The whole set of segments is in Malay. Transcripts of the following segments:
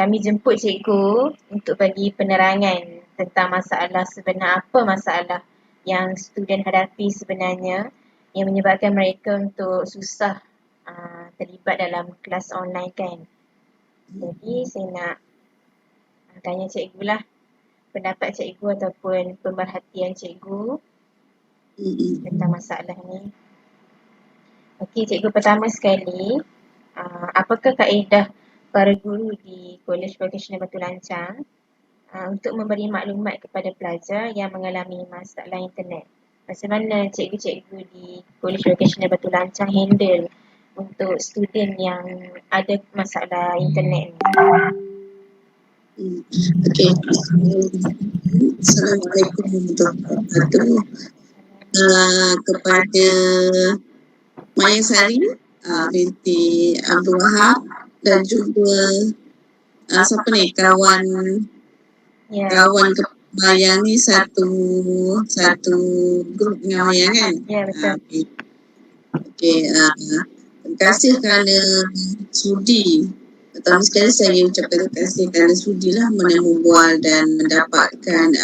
kami jemput cikgu untuk bagi penerangan tentang masalah sebenar, apa masalah yang student hadapi sebenarnya yang menyebabkan mereka untuk susah terlibat dalam kelas online kan. Jadi saya nak tanya cikgu lah pendapat cikgu ataupun pemerhatian cikgu tentang masalah ni. Okey, cikgu, pertama sekali, apakah kaedah para guru di Kolej Vocasional Batu Lancang untuk memberi maklumat kepada pelajar yang mengalami masalah internet? Macam mana cikgu-cikgu di Kolej Vocasional Batu Lancang handle untuk student yang ada masalah internet ni? Okey. Assalamualaikum warahmatullahi wabarakatuh. Kepada Maya Sari binti Abdul Wahab dan juga siapa ni kawan Maya ni satu grup dengan Maya kan? Ya, betul. Okey, terima kasih kerana sudi. Pertama sekali saya ucapkan terima kasih kerana sudilah membual dan mendapatkan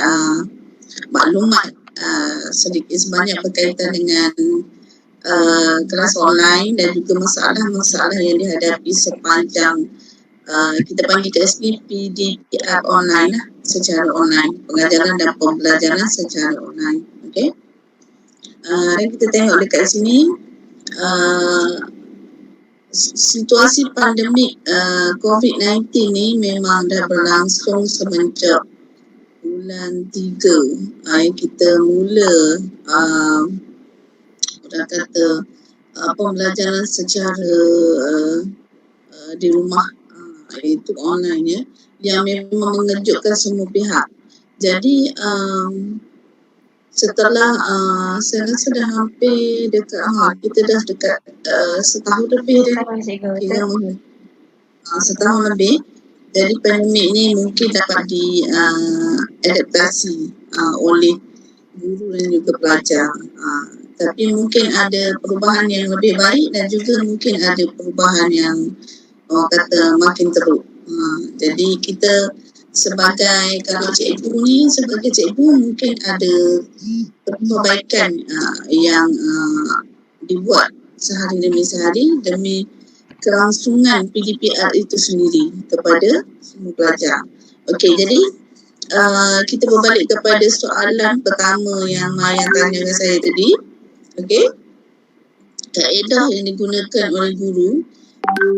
maklumat sedikit sebanyak berkaitan dengan kelas online dan juga masalah-masalah yang dihadapi sepanjang kita panggil KSP PDPR online lah, secara online, pengajaran dan pembelajaran secara online. Okey. Dan kita tengok dekat sini situasi pandemik COVID-19 ni memang dah berlangsung semenjak bulan 3 kita mula orang kata pembelajaran secara di rumah, iaitu online ya, yang memang mengejutkan semua pihak. Jadi setelah saya rasa dah hampir dekat kita dah dekat setahun lebih dah setahun lebih. Jadi pandemik ni mungkin dapat diadaptasi oleh guru dan juga pelajar, tapi mungkin ada perubahan yang lebih baik dan juga mungkin ada perubahan yang orang kata makin teruk. Jadi kita sebagai, kalau cikgu ni sebagai cikgu mungkin ada perbaikan yang dibuat sehari demi sehari demi kelangsungan PDPR itu sendiri kepada semua pelajar. Okey, jadi kita berbalik kepada soalan pertama yang Maya tanya dengan saya tadi. Okey, kaedah yang digunakan oleh guru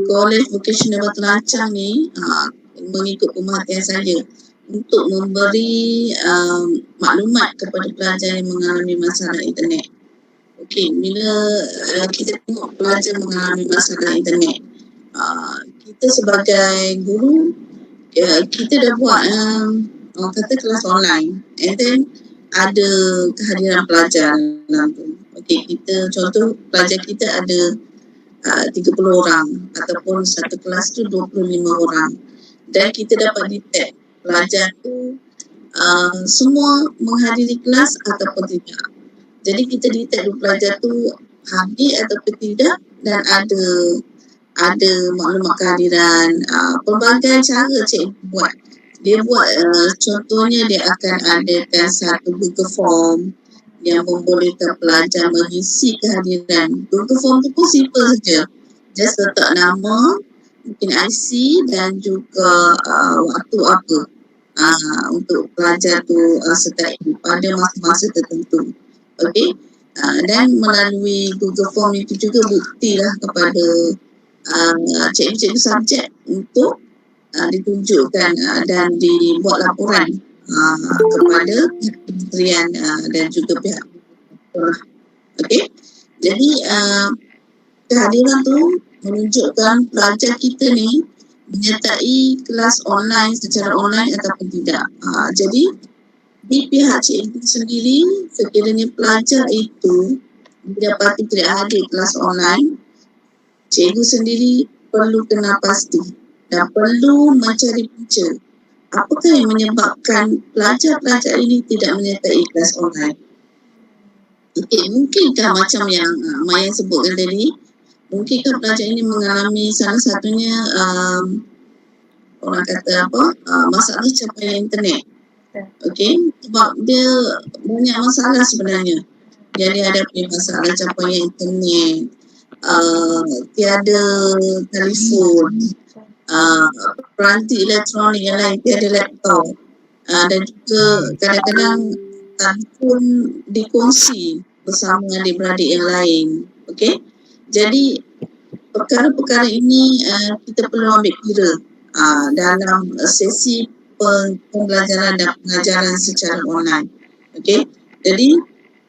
Kolej Vocasional Batu Lancang ni mengikut pemerhatian saya untuk memberi maklumat kepada pelajar yang mengalami masalah internet. Okey, bila kita tengok pelajar mengalami masalah internet, kita sebagai guru kita dah buat orang kata kelas online, and then ada kehadiran pelajar dalam tu. Okey, kita contoh pelajar kita ada 30 orang ataupun satu kelas tu 25 orang. Dan kita dapat detect pelajar tu semua menghadiri kelas ataupun tidak. Jadi kita detect pelajar tu hadir ataupun tidak, dan ada maklumat kehadiran. Pelbagai cara cikgu buat. Dia buat contohnya dia akan adakan satu Google Form yang membolehkan pelajar mengisi kehadiran. Google Form tu pun simple saja. Just letak nama, mungkin IC dan juga waktu apa untuk pelajar tu sertai pada masa-masa tertentu. Okey, dan melalui Google Form itu juga buktilah kepada cikgu-cikgu subjek untuk ditunjukkan dan dibuat laporan kepada kementerian dan juga pihak. Okey, jadi kehadiran tu menunjukkan pelajar kita ni menyertai kelas online secara online ataupun tidak. Jadi di pihak cikgu sendiri, sekiranya pelajar itu didapati tidak hadir kelas online, cikgu sendiri perlu kenal pasti dan perlu mencari punca apakah yang menyebabkan pelajar-pelajar ini tidak menyertai kelas online. Okey, mungkinkah macam yang Maya sebutkan tadi, mungkinkah pelajar ini mengalami salah satunya orang kata apa, masalah capaian internet. Betul. Okey, sebab dia banyak masalah sebenarnya yang dihadapi, masalah capaian internet, tiada telefon, peranti elektronik yang lain, tiada laptop, dan juga kadang-kadang telefon dikongsi bersama adik-beradik yang lain. Okey, jadi perkara-perkara ini kita perlu ambil kira dalam sesi pembelajaran dan pengajaran secara online. Okey, jadi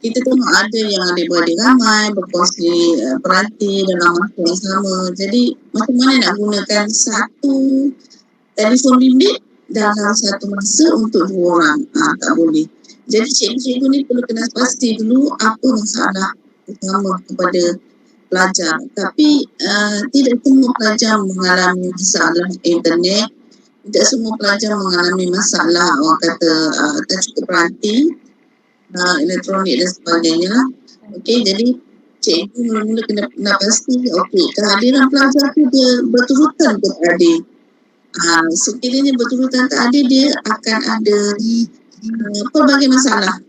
kita tengok ada yang adik-beradik ramai berkongsi peranti dalam masa yang sama. Jadi macam mana nak gunakan satu telefon bimbit dalam satu masa untuk 2 orang? Tak boleh. Jadi cikgu-cikgu ni perlu kena pasti dulu apa masalah utama kepada pelajar. Tapi tidak semua pelajar mengalami masalah internet. Tidak semua pelajar mengalami masalah orang kata tak cukup peranti elektronik dan sebagainya. Okey, jadi cikgu mula-mula kena pasti okey, kehadiran pelajar tu dia berturutan ke adik. Sekiranya berturutan ke adik, dia akan ada pelbagai masalah.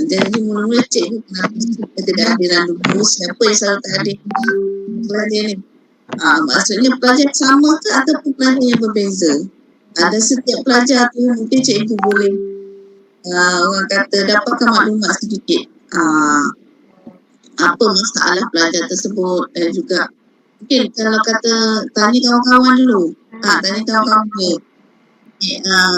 Jadi mula-mula cikgu kena pasti kehadiran dulu siapa yang selalu tak adik pelajar ni. Maksudnya pelajar sama ke ataupun pelajar yang berbeza. Ada setiap pelajar tu mungkin cikgu boleh orang kata dapatkan maklumat sedikit apa masalah pelajar tersebut, dan juga mungkin kalau kata tanya kawan-kawan dulu, tanya kawan-kawan dia,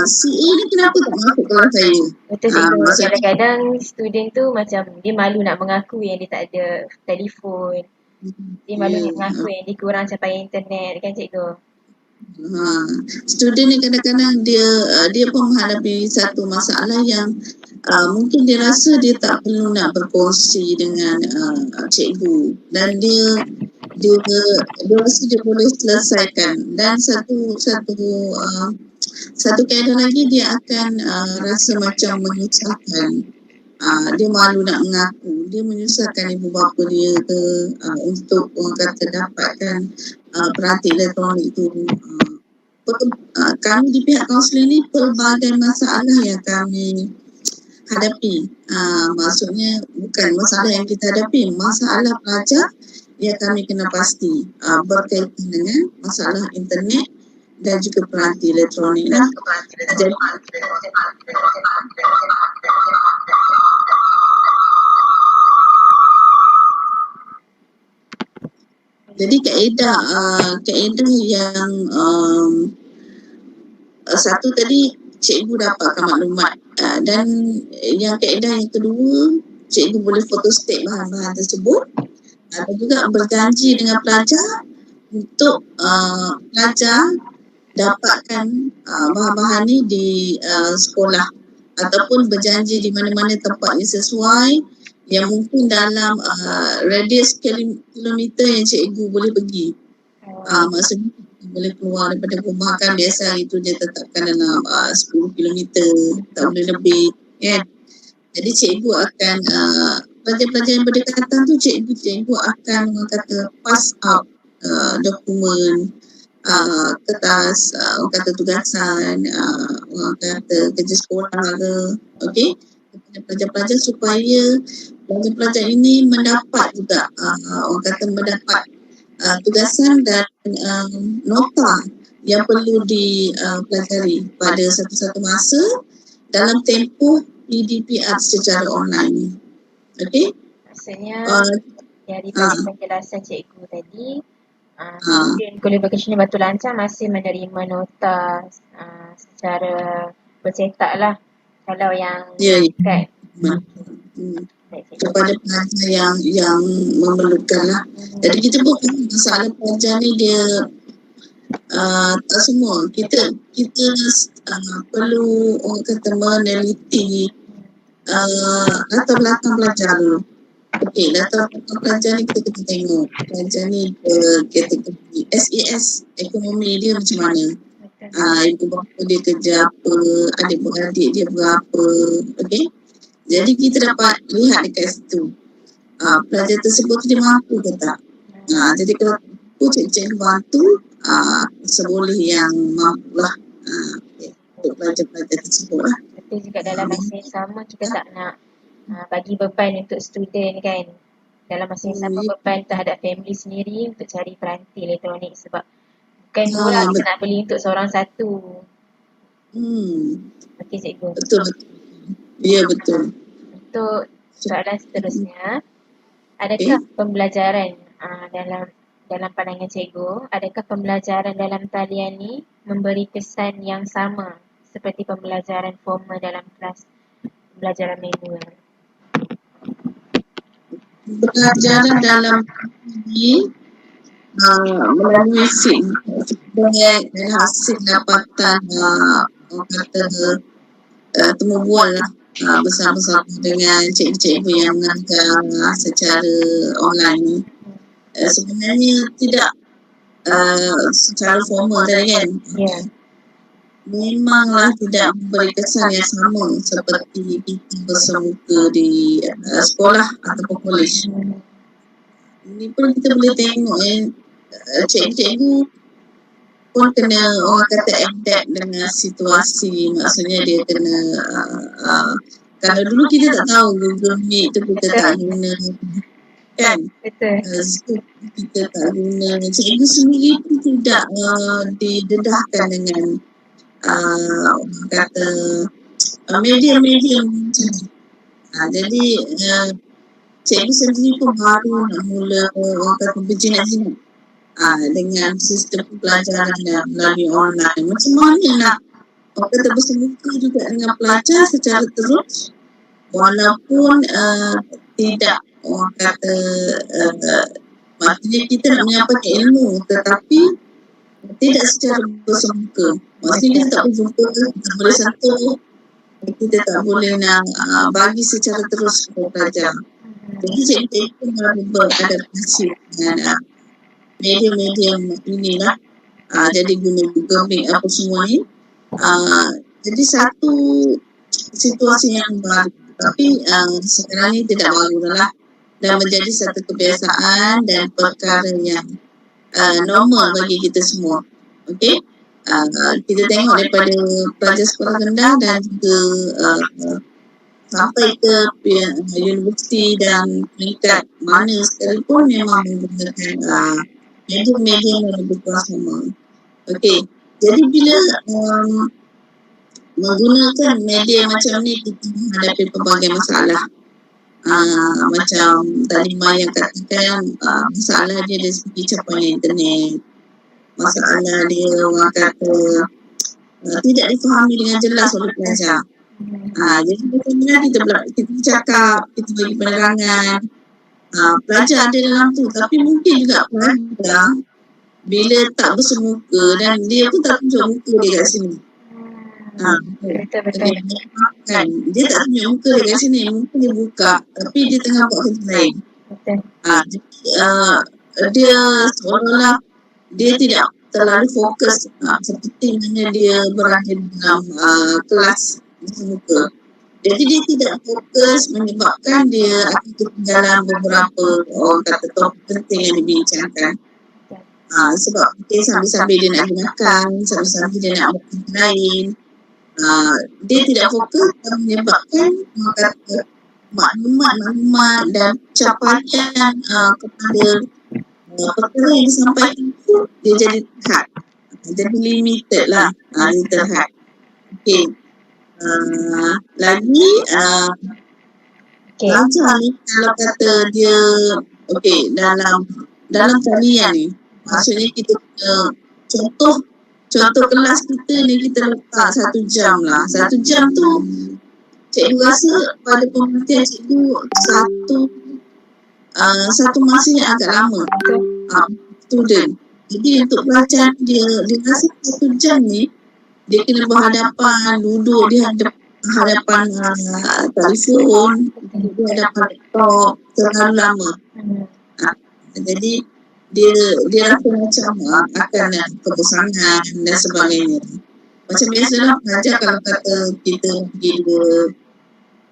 si A ni kenapa tak masuk kelas saya? Betul cikgu. Kadang-kadang student tu macam dia malu nak mengaku yang dia tak ada telefon. Dia malu nak mengaku yang dia kurang capaian internet kan cikgu. Student ni kadang-kadang dia pun menghadapi satu masalah yang mungkin dia rasa dia tak perlu nak berkongsi dengan cikgu, dan dia rasa dia boleh selesaikan. Dan satu kaedah lagi, dia akan rasa macam menyusahkan. Dia malu nak mengaku, dia menyusahkan ibu bapa dia ke untuk orang kata dapatkan peranti elektronik tu. Kami di pihak kaunseling ni pelbagai masalah yang kami hadapi. Maksudnya bukan masalah yang kita hadapi, masalah pelajar yang kami kena pasti berkaitan dengan masalah internet dan juga peranti elektronik lah. Jadi kaedah yang satu tadi cikgu dapatkan maklumat, dan yang kaedah yang kedua, cikgu boleh photostat bahan-bahan tersebut, dan juga berjanji dengan pelajar untuk pelajar dapatkan bahan-bahan ni di sekolah, ataupun berjanji di mana-mana tempat yang sesuai, yang mungkin dalam radius kilometer yang cikgu boleh pergi. Maksudnya boleh keluar daripada rumah kan, biasa itu dia tetapkan dalam 10 kilometer, tak boleh lebih kan. Jadi cikgu akan pelajar-pelajar yang berdekatan tu, cikgu akan kata pass out dokumen, kertas, orang kata tugasan, orang kata kerja sekolah ke, okey, kepada pelajar-pelajar supaya pelajar-pelajar ini mendapat juga orang kata mendapat tugasan dan nota yang perlu dipelajari pada satu-satu masa dalam tempoh PDPR secara online. Okey? Maksudnya daripada penjelasan cikgu tadi, student kuliah vocational Batu Lancar masih menerima nota secara bercetak lah kalau yang dekat. Kepada pelajar yang memerlukan lah. Jadi kita bukan masalah pelajar ni dia tak semua. Kita perlu orang kata meneliti latar belakang pelajar dulu. Okey, latar belakang pelajar ni kita kena tengok. Pelajar ni kategori SES, ekonomi dia macam mana. Ibu bapa dia kerja apa, adik-beradik dia berapa. Okey. Jadi kita dapat lihat dekat situ pelajar tersebut dia mampu ke tak. Jadi kalau cikgu bantu seboleh yang mampu lah pelajar-pelajar tersebut lah. Betul juga, dalam masa yang sama kita tak nak bagi beban untuk student kan. Dalam masa yang sama beban terhadap family sendiri untuk cari peranti elektronik, sebab bukan murah kita nak beli untuk seorang satu. Okey cikgu. Betul. Ya, betul. Untuk soalan seterusnya, adakah pembelajaran dalam pandangan cikgu, adakah pembelajaran dalam talian ni memberi kesan yang sama seperti pembelajaran formal dalam kelas pembelajaran manual? Pembelajaran dalam ini melalui SIM sebagai hasil dapatan temu bual lah bersama-sama dengan cikgu-cikgu yang mengajar secara online ni. Sebenarnya tidak secara formal tadi kan. Memanglah tidak memberi kesan yang sama seperti kita bersemuka di sekolah ataupun kolej. Ini pun kita boleh tengok cikgu-cikgu pun kena, orang kata, adapt dengan situasi. Maksudnya dia kena kalau dulu kita tak tahu Google Meet tu kita tak guna kan. Betul. Kita tak guna. Cikgu sendiri pun tidak didedahkan dengan orang kata media-media macam ni. Jadi cikgu sendiri pun baru nak mula orang kata berjinak-jinak dengan sistem pembelajaran melalui online. Macam mana nak orang kata bersemuka juga dengan pelajar secara terus walaupun tidak orang kata maksudnya kita nak menyampaikan ilmu tetapi tidak secara bersemuka. Maksudnya kita tak boleh jumpa, tak boleh sentuh, kita tak boleh nak bagi secara terus kepada pelajar. Jadi cikgu harus beradaptasi dengan media-media inilah. Jadi guna Google Meet apa semua ni. Jadi satu situasi yang baru, tapi sekarang ni tidak baru lah dan menjadi satu kebiasaan dan perkara yang normal bagi kita semua. Okey, kita tengok daripada pelajar sekolah rendah dan juga sampai ke universiti dan peringkat mana sekalipun memang menggunakan media-media yang lebih kuat sama. Okey, jadi bila menggunakan media macam ni kita menghadapi pelbagai masalah. Macam tadi Maya katakan, masalah dia dari segi capaian internet, masalah dia orang kata tidak difahami dengan jelas oleh pelajar. Jadi bagaimana kita cakap, kita bagi penerangan, pelajar ada dalam tu, tapi mungkin juga pelajar bila tak bersemuka dan dia pun tak tunjuk muka dia kat sini. Betul. Dia tak tunjuk muka dia kat sini, mungkin dia buka tapi dia tengah buat kerja lain. Dia seolah-olah dia tidak terlalu fokus seperti mana dia berada dalam kelas bersemuka. Jadi dia tidak fokus menyebabkan dia akan ketinggalan beberapa orang kata topik penting yang dibincangkan. Sebab mungkin sambil-sambil dia nak gunakan, sambil-sambil dia nak buat kerja lain, dia tidak fokus dan menyebabkan kata maklumat dan capaian kepada perkara yang disampaikan itu dia jadi terhad, jadi limited lah, dia terhad. Okey, lagi pelajar ni kalau kata dia dalam talian ni, maksudnya kita contoh kelas kita ni kita letak 1 jam lah. 1 jam tu cikgu rasa pada pengertian cikgu satu masa yang agak lama student. Jadi untuk pelajar dia rasa 1 jam ni dia kena berhadapan, duduk di hadapan telefon, di hadapan laptop terlalu lama. Jadi dia rasa macam akan kebosanan dan sebagainya. Macam biasalah pelajar kalau kata kita pergi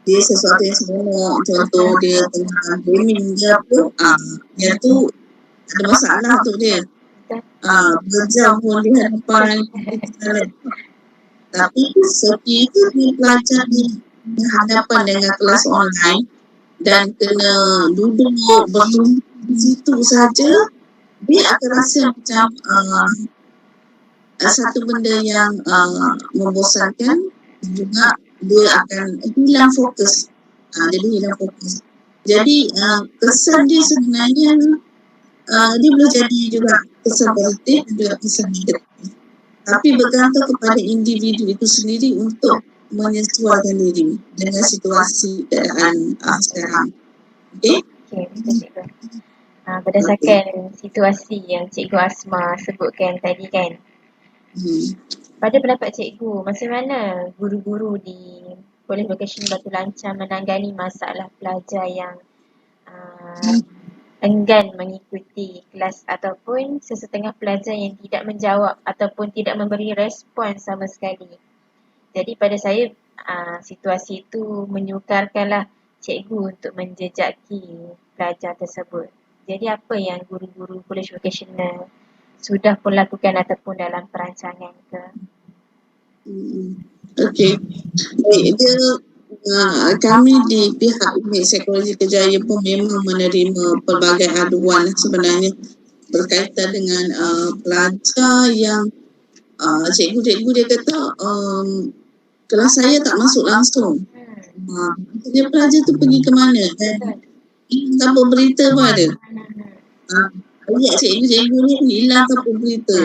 dia sesuatu yang seronok, contoh dia tengah gaming ke apa, yang tu ada masalah untuk dia. Berjam pun di hadapan Tapi sekiranya dia belajar di hadapan dengan kelas online dan kena duduk bertumpuk di situ saja, dia akan rasa macam satu benda yang membosankan, juga dia akan hilang fokus. Jadi hilang fokus. Jadi kesan dia sebenarnya dia boleh jadi juga kesan positif dan juga kesan negatif. Tapi bergantung kepada individu itu sendiri untuk menyesuaikan diri dengan situasi keadaan sekarang. Okey? Okey, betul cikgu. Berdasarkan situasi yang Cikgu Asma sebutkan tadi kan. Pada pendapat cikgu, macam mana guru-guru di Kolej Vokasional Batu Lancar menangani masalah pelajar yang enggan mengikuti kelas ataupun sesetengah pelajar yang tidak menjawab ataupun tidak memberi respon sama sekali. Jadi pada saya situasi itu menyukarkanlah cikgu untuk menjejaki pelajar tersebut. Jadi apa yang guru-guru Kolej Vokasional sudah pun lakukan ataupun dalam perancangan ke? Okey. Baik, kami di pihak Unit Psikologi Kejaya pun memang menerima pelbagai aduan sebenarnya berkaitan dengan pelajar yang cikgu-cikgu dia kata kelas saya tak masuk langsung. Dia pelajar tu pergi ke mana? Tanpa berita pun ada. Lihat cikgu-cikgu ni hilang tanpa berita.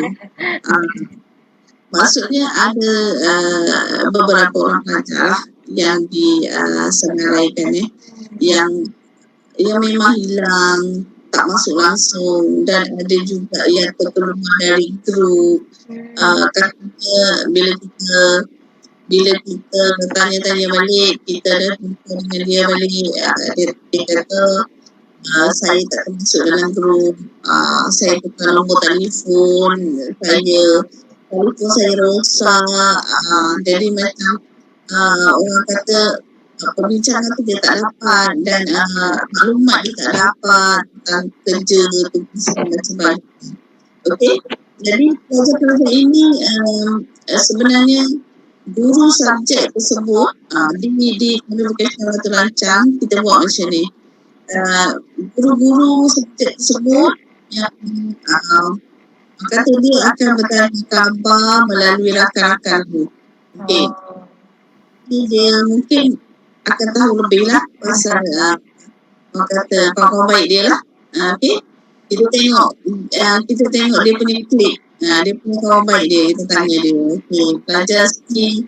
Maksudnya ada beberapa orang pelajar yang disenaraikan yang memang hilang, tak masuk langsung, dan ada juga yang terkeluar dari grup. Katanya bila kita tanya-tanya balik, kita dah jumpa dengan dia balik, dia kata saya tak termasuk dalam grup, saya tukar nombor telefon saya rosak, jadi macam orang kata perbincangan tu dia tak dapat dan maklumat dia tak dapat tentang kerja tu macam-macam. Okey, jadi pelajar-pelajar ini sebenarnya guru subjek tersebut di Kolej Vokasional Batu Lancar kita buat macam ni. Guru-guru subjek tersebut yang kata dia akan bertanya khabar melalui rakan-rakan tu. Okey. Dia mungkin akan tahu lebih lah pasal orang kata kawan-kawan baik dia lah. Okey. Kita tengok dia punya klip. Dia punya kawan baik dia, kita tanya dia. Okey, pelajar si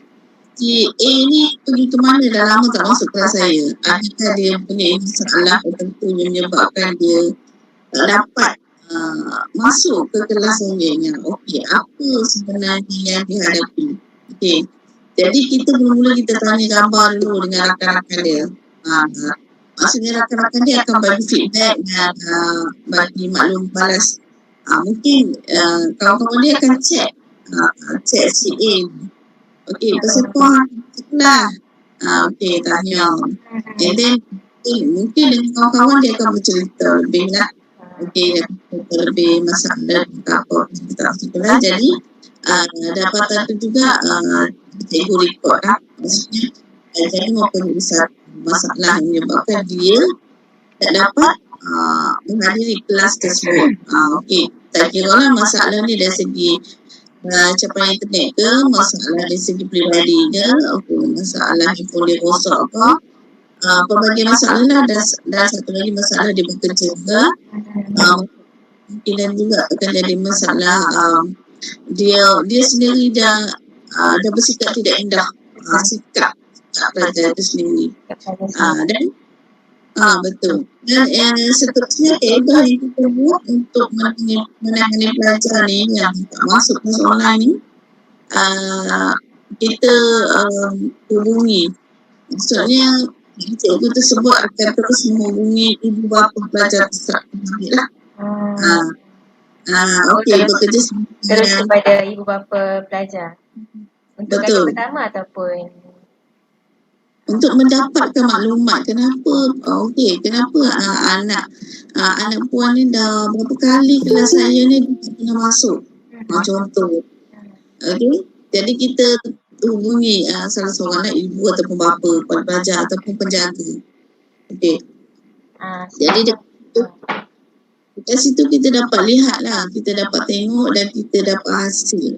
A ni pergi ke mana, dah lama tak masuk kelas saya. Adakah dia punya masalah tertentu yang menyebabkan dia tak dapat masuk ke kelas sendirinya. Okey, apa sebenarnya yang dihadapi? Okey. Jadi kita mula-mula kita tanya gambar dulu dengan rakan-rakan dia. Maksudnya rakan-rakan dia akan bagi feedback dan bagi maklum balas. Mungkin kawan-kawan dia akan check si A. Okey, peserta lah. Okey, tanya. And then mungkin dengan kawan-kawan dia akan bercerita lebih lah. Okey, lebih masalah apa kita tak. Jadi dapatan tu juga cikgu rekod lah. Maksudnya jadi mempunyai satu masalah yang menyebabkan dia tak dapat menghadiri kelas tersebut. Okey, tak kira lah masalah ni dari segi capaian internet ke, masalah dari segi peribadi ke, masalah handphone dia rosak ke, pelbagai masalah lah, dan satu lagi masalah dia bekerja juga. Mungkin juga akan jadi masalah dia sendiri dah bersikap tidak indah, sikap pelajar itu sendiri. Dan betul. Dan seterusnya kaedah yang kita buat untuk menangani pelajar ni yang tak masuk kelas online ni, kita hubungi. Maksudnya cikgu tersebut akan terus menghubungi ibu bapa pelajar tersebut lah. Okey, bekerja terus kepada ibu bapa pelajar. Untuk kali pertama ataupun untuk mendapatkan maklumat kenapa kenapa anak puan ni dah berapa kali kelas saya ni dia tak pernah masuk. Contoh. Okey, jadi kita hubungi salah seorang ibu ataupun bapa kepada pelajar ataupun penjaga. Okey. Jadi dekat situ kita dapat lihat lah, kita dapat tengok dan kita dapat hasil.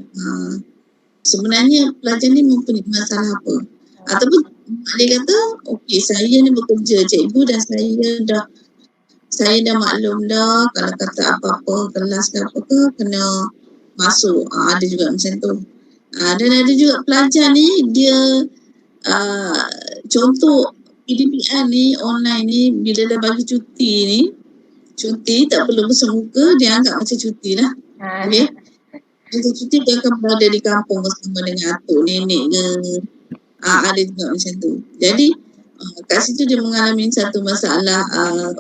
Sebenarnya pelajar ni mempunyai masalah apa? Ataupun dia kata, okey saya ni bekerja cikgu dan saya dah maklum dah kalau kata apa-apa kelas ke apa ke kena masuk. Ada juga macam tu. Dan ada juga pelajar ni dia contoh PDPR ni online ni bila dah bagi cuti tak perlu bersemuka, dia anggap macam cuti lah. Okay. Macam cuti dia akan berada di kampung bersama dengan atuk nenek ke. Ada juga macam tu. Jadi kat situ dia mengalami satu masalah,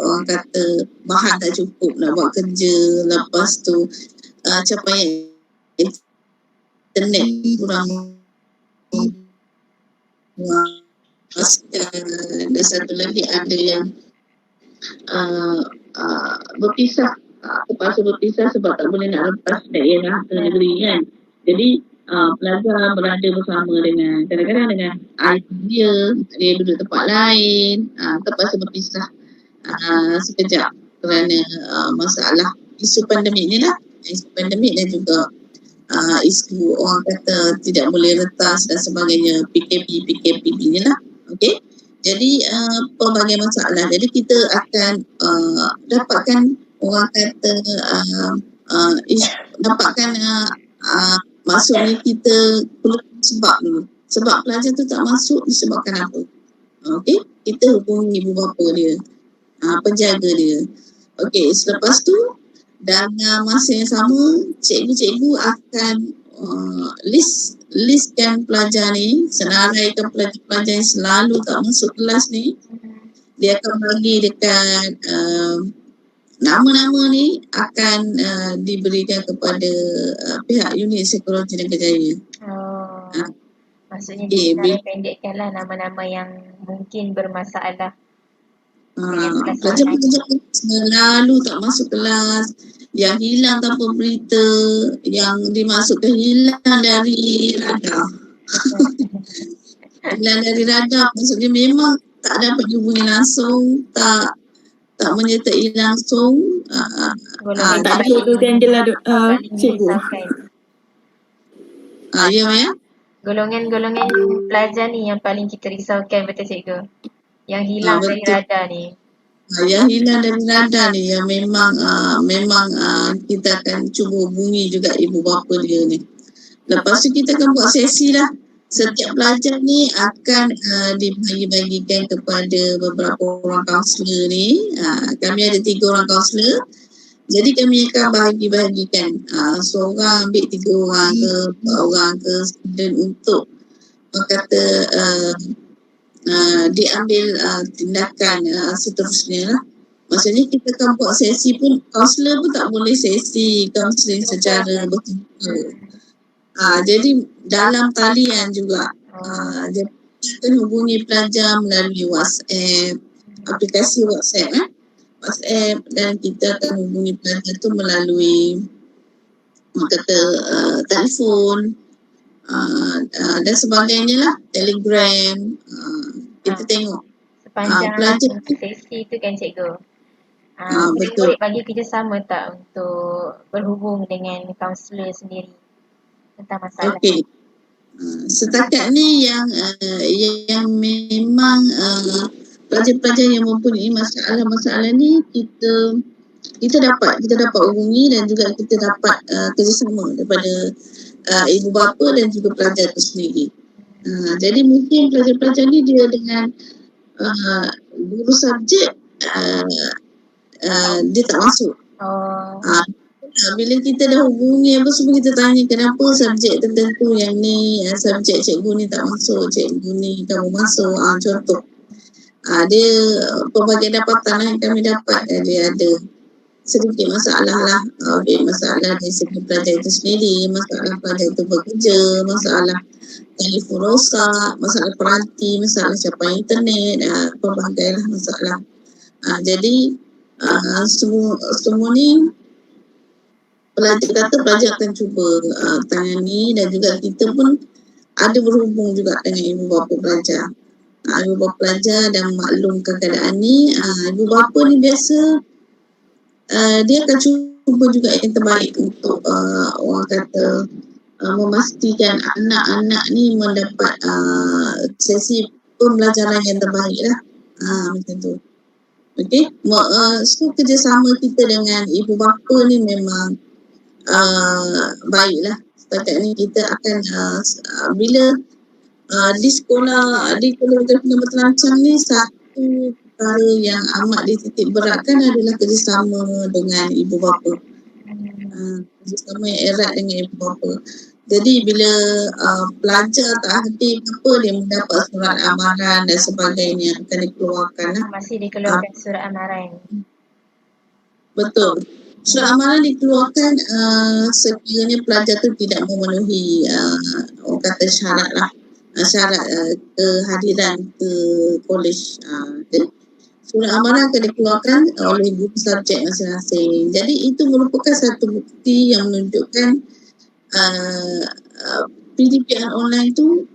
orang kata bahan tak cukup nak buat kerja, lepas tu capaian internet kurang dan satu lagi ada yang berpisah, terpaksa berpisah sebab tak boleh nak lepas daerah ke negeri kan. Jadi pelajar berada bersama dengan kadang-kadang dengan ayah dia duduk tempat lain, terpaksa berpisah sekejap kerana masalah isu pandemik ni lah, isu pandemik dan juga isu orang kata tidak boleh retas dan sebagainya, PKP ni lah. Okey. Jadi pelbagai masalah. Jadi kita akan dapatkan orang kata dapatkan maksudnya kita perlu sebab dulu. Sebab pelajar tu tak masuk disebabkan apa? Okey, kita hubungi ibu bapa dia, penjaga dia. Okey, selepas tu dalam masa yang sama cikgu-cikgu akan listkan pelajar ni, senaraikan pelajar-pelajar yang selalu tak masuk kelas ni. Dia akan bagi dekat nama-nama ni akan diberikan kepada pihak unit psikologi dan kejayaan. Maksudnya dia pendekkan lah nama-nama yang mungkin bermasalah. Pelajar-pelajar selalu tak masuk kelas, yang hilang tanpa berita, yang dimasukkan hilang dari radar. Hilang dari radar maksudnya memang tak dapat dihubungi langsung, tak menyertai langsung. Tak ada satu gangguan lah cikgu. Ya Maya? Golongan pelajar ni yang paling kita risaukan, betul cikgu? Yang hilang dari radar ni. Yang hilang dari radar ni yang memang kita akan cuba hubungi juga ibu bapa dia ni. Lepas tu kita akan buat sesi lah. Setiap pelajar ni akan dibagi-bagikan kepada beberapa orang kaunselor ni. Kami ada 3 orang kaunselor. Jadi kami akan bagi-bagikan. Seorang ambil 3 orang ke 4 orang ke dan untuk kata diambil tindakan seterusnya lah. Maksudnya kita akan buat sesi pun, kaunselor pun tak boleh sesi kaunseling secara betul. Jadi dalam talian juga, kita akan hubungi pelajar melalui WhatsApp, aplikasi WhatsApp dan kita akan hubungi pelajar tu melalui telefon dan sebagainya lah, Telegram. Kita tengok sepanjang sesi tu kan cikgu. Betul. Boleh bagi kerjasama tak untuk berhubung dengan kaunselor sendiri tentang masalah? Okey. Setakat ni yang memang pelajar-pelajar yang mempunyai masalah-masalah ni kita dapat hubungi dan juga kita dapat kerjasama daripada ibu bapa dan juga pelajar itu sendiri. Jadi mungkin pelajar-pelajar ni dia dengan guru subjek dia tak masuk. Bila kita dah hubungi apa semua, kita tanya kenapa subjek tertentu yang ni, subjek cikgu ni tak masuk, cikgu ni kamu masuk, contoh. Dia pelbagai dapatan yang kami dapat, dia ada sedikit masalah lah. Masalah dari segi pelajar itu sendiri, masalah pelajar itu bekerja, masalah telefon rosak, masalah peranti, masalah capaian internet, pelbagai lah masalah. Jadi semua ni pelajar akan cuba tangani dan juga kita pun ada berhubung juga dengan ibu bapa pelajar. Ibu bapa pelajar dan maklumkan keadaan ni, ibu bapa ni biasa dia akan cuba juga yang terbaik untuk orang kata memastikan anak-anak ni mendapat sesi pembelajaran yang terbaik lah. Macam tu. Okey, so kerjasama kita dengan ibu bapa ni memang baiklah. Setakat ni kita akan bila di sekolah, di Keluarga Penerima Terancang ni, satu perkara yang amat dititik beratkan adalah kerjasama dengan ibu bapa. Kerjasama yang erat dengan ibu bapa. Jadi bila pelajar tak hadir apa, dia mendapat surat amaran dan sebagainya akan dikeluarkan lah. Masih dikeluarkan surat amaran. Betul. Surat amaran dikeluarkan sekiranya pelajar tu tidak memenuhi orang kata syarat lah. Syarat kehadiran ke kolej. Surat amaran akan dikeluarkan oleh guru subjek masing-masing. Jadi itu merupakan satu bukti yang menunjukkan PDPR online tu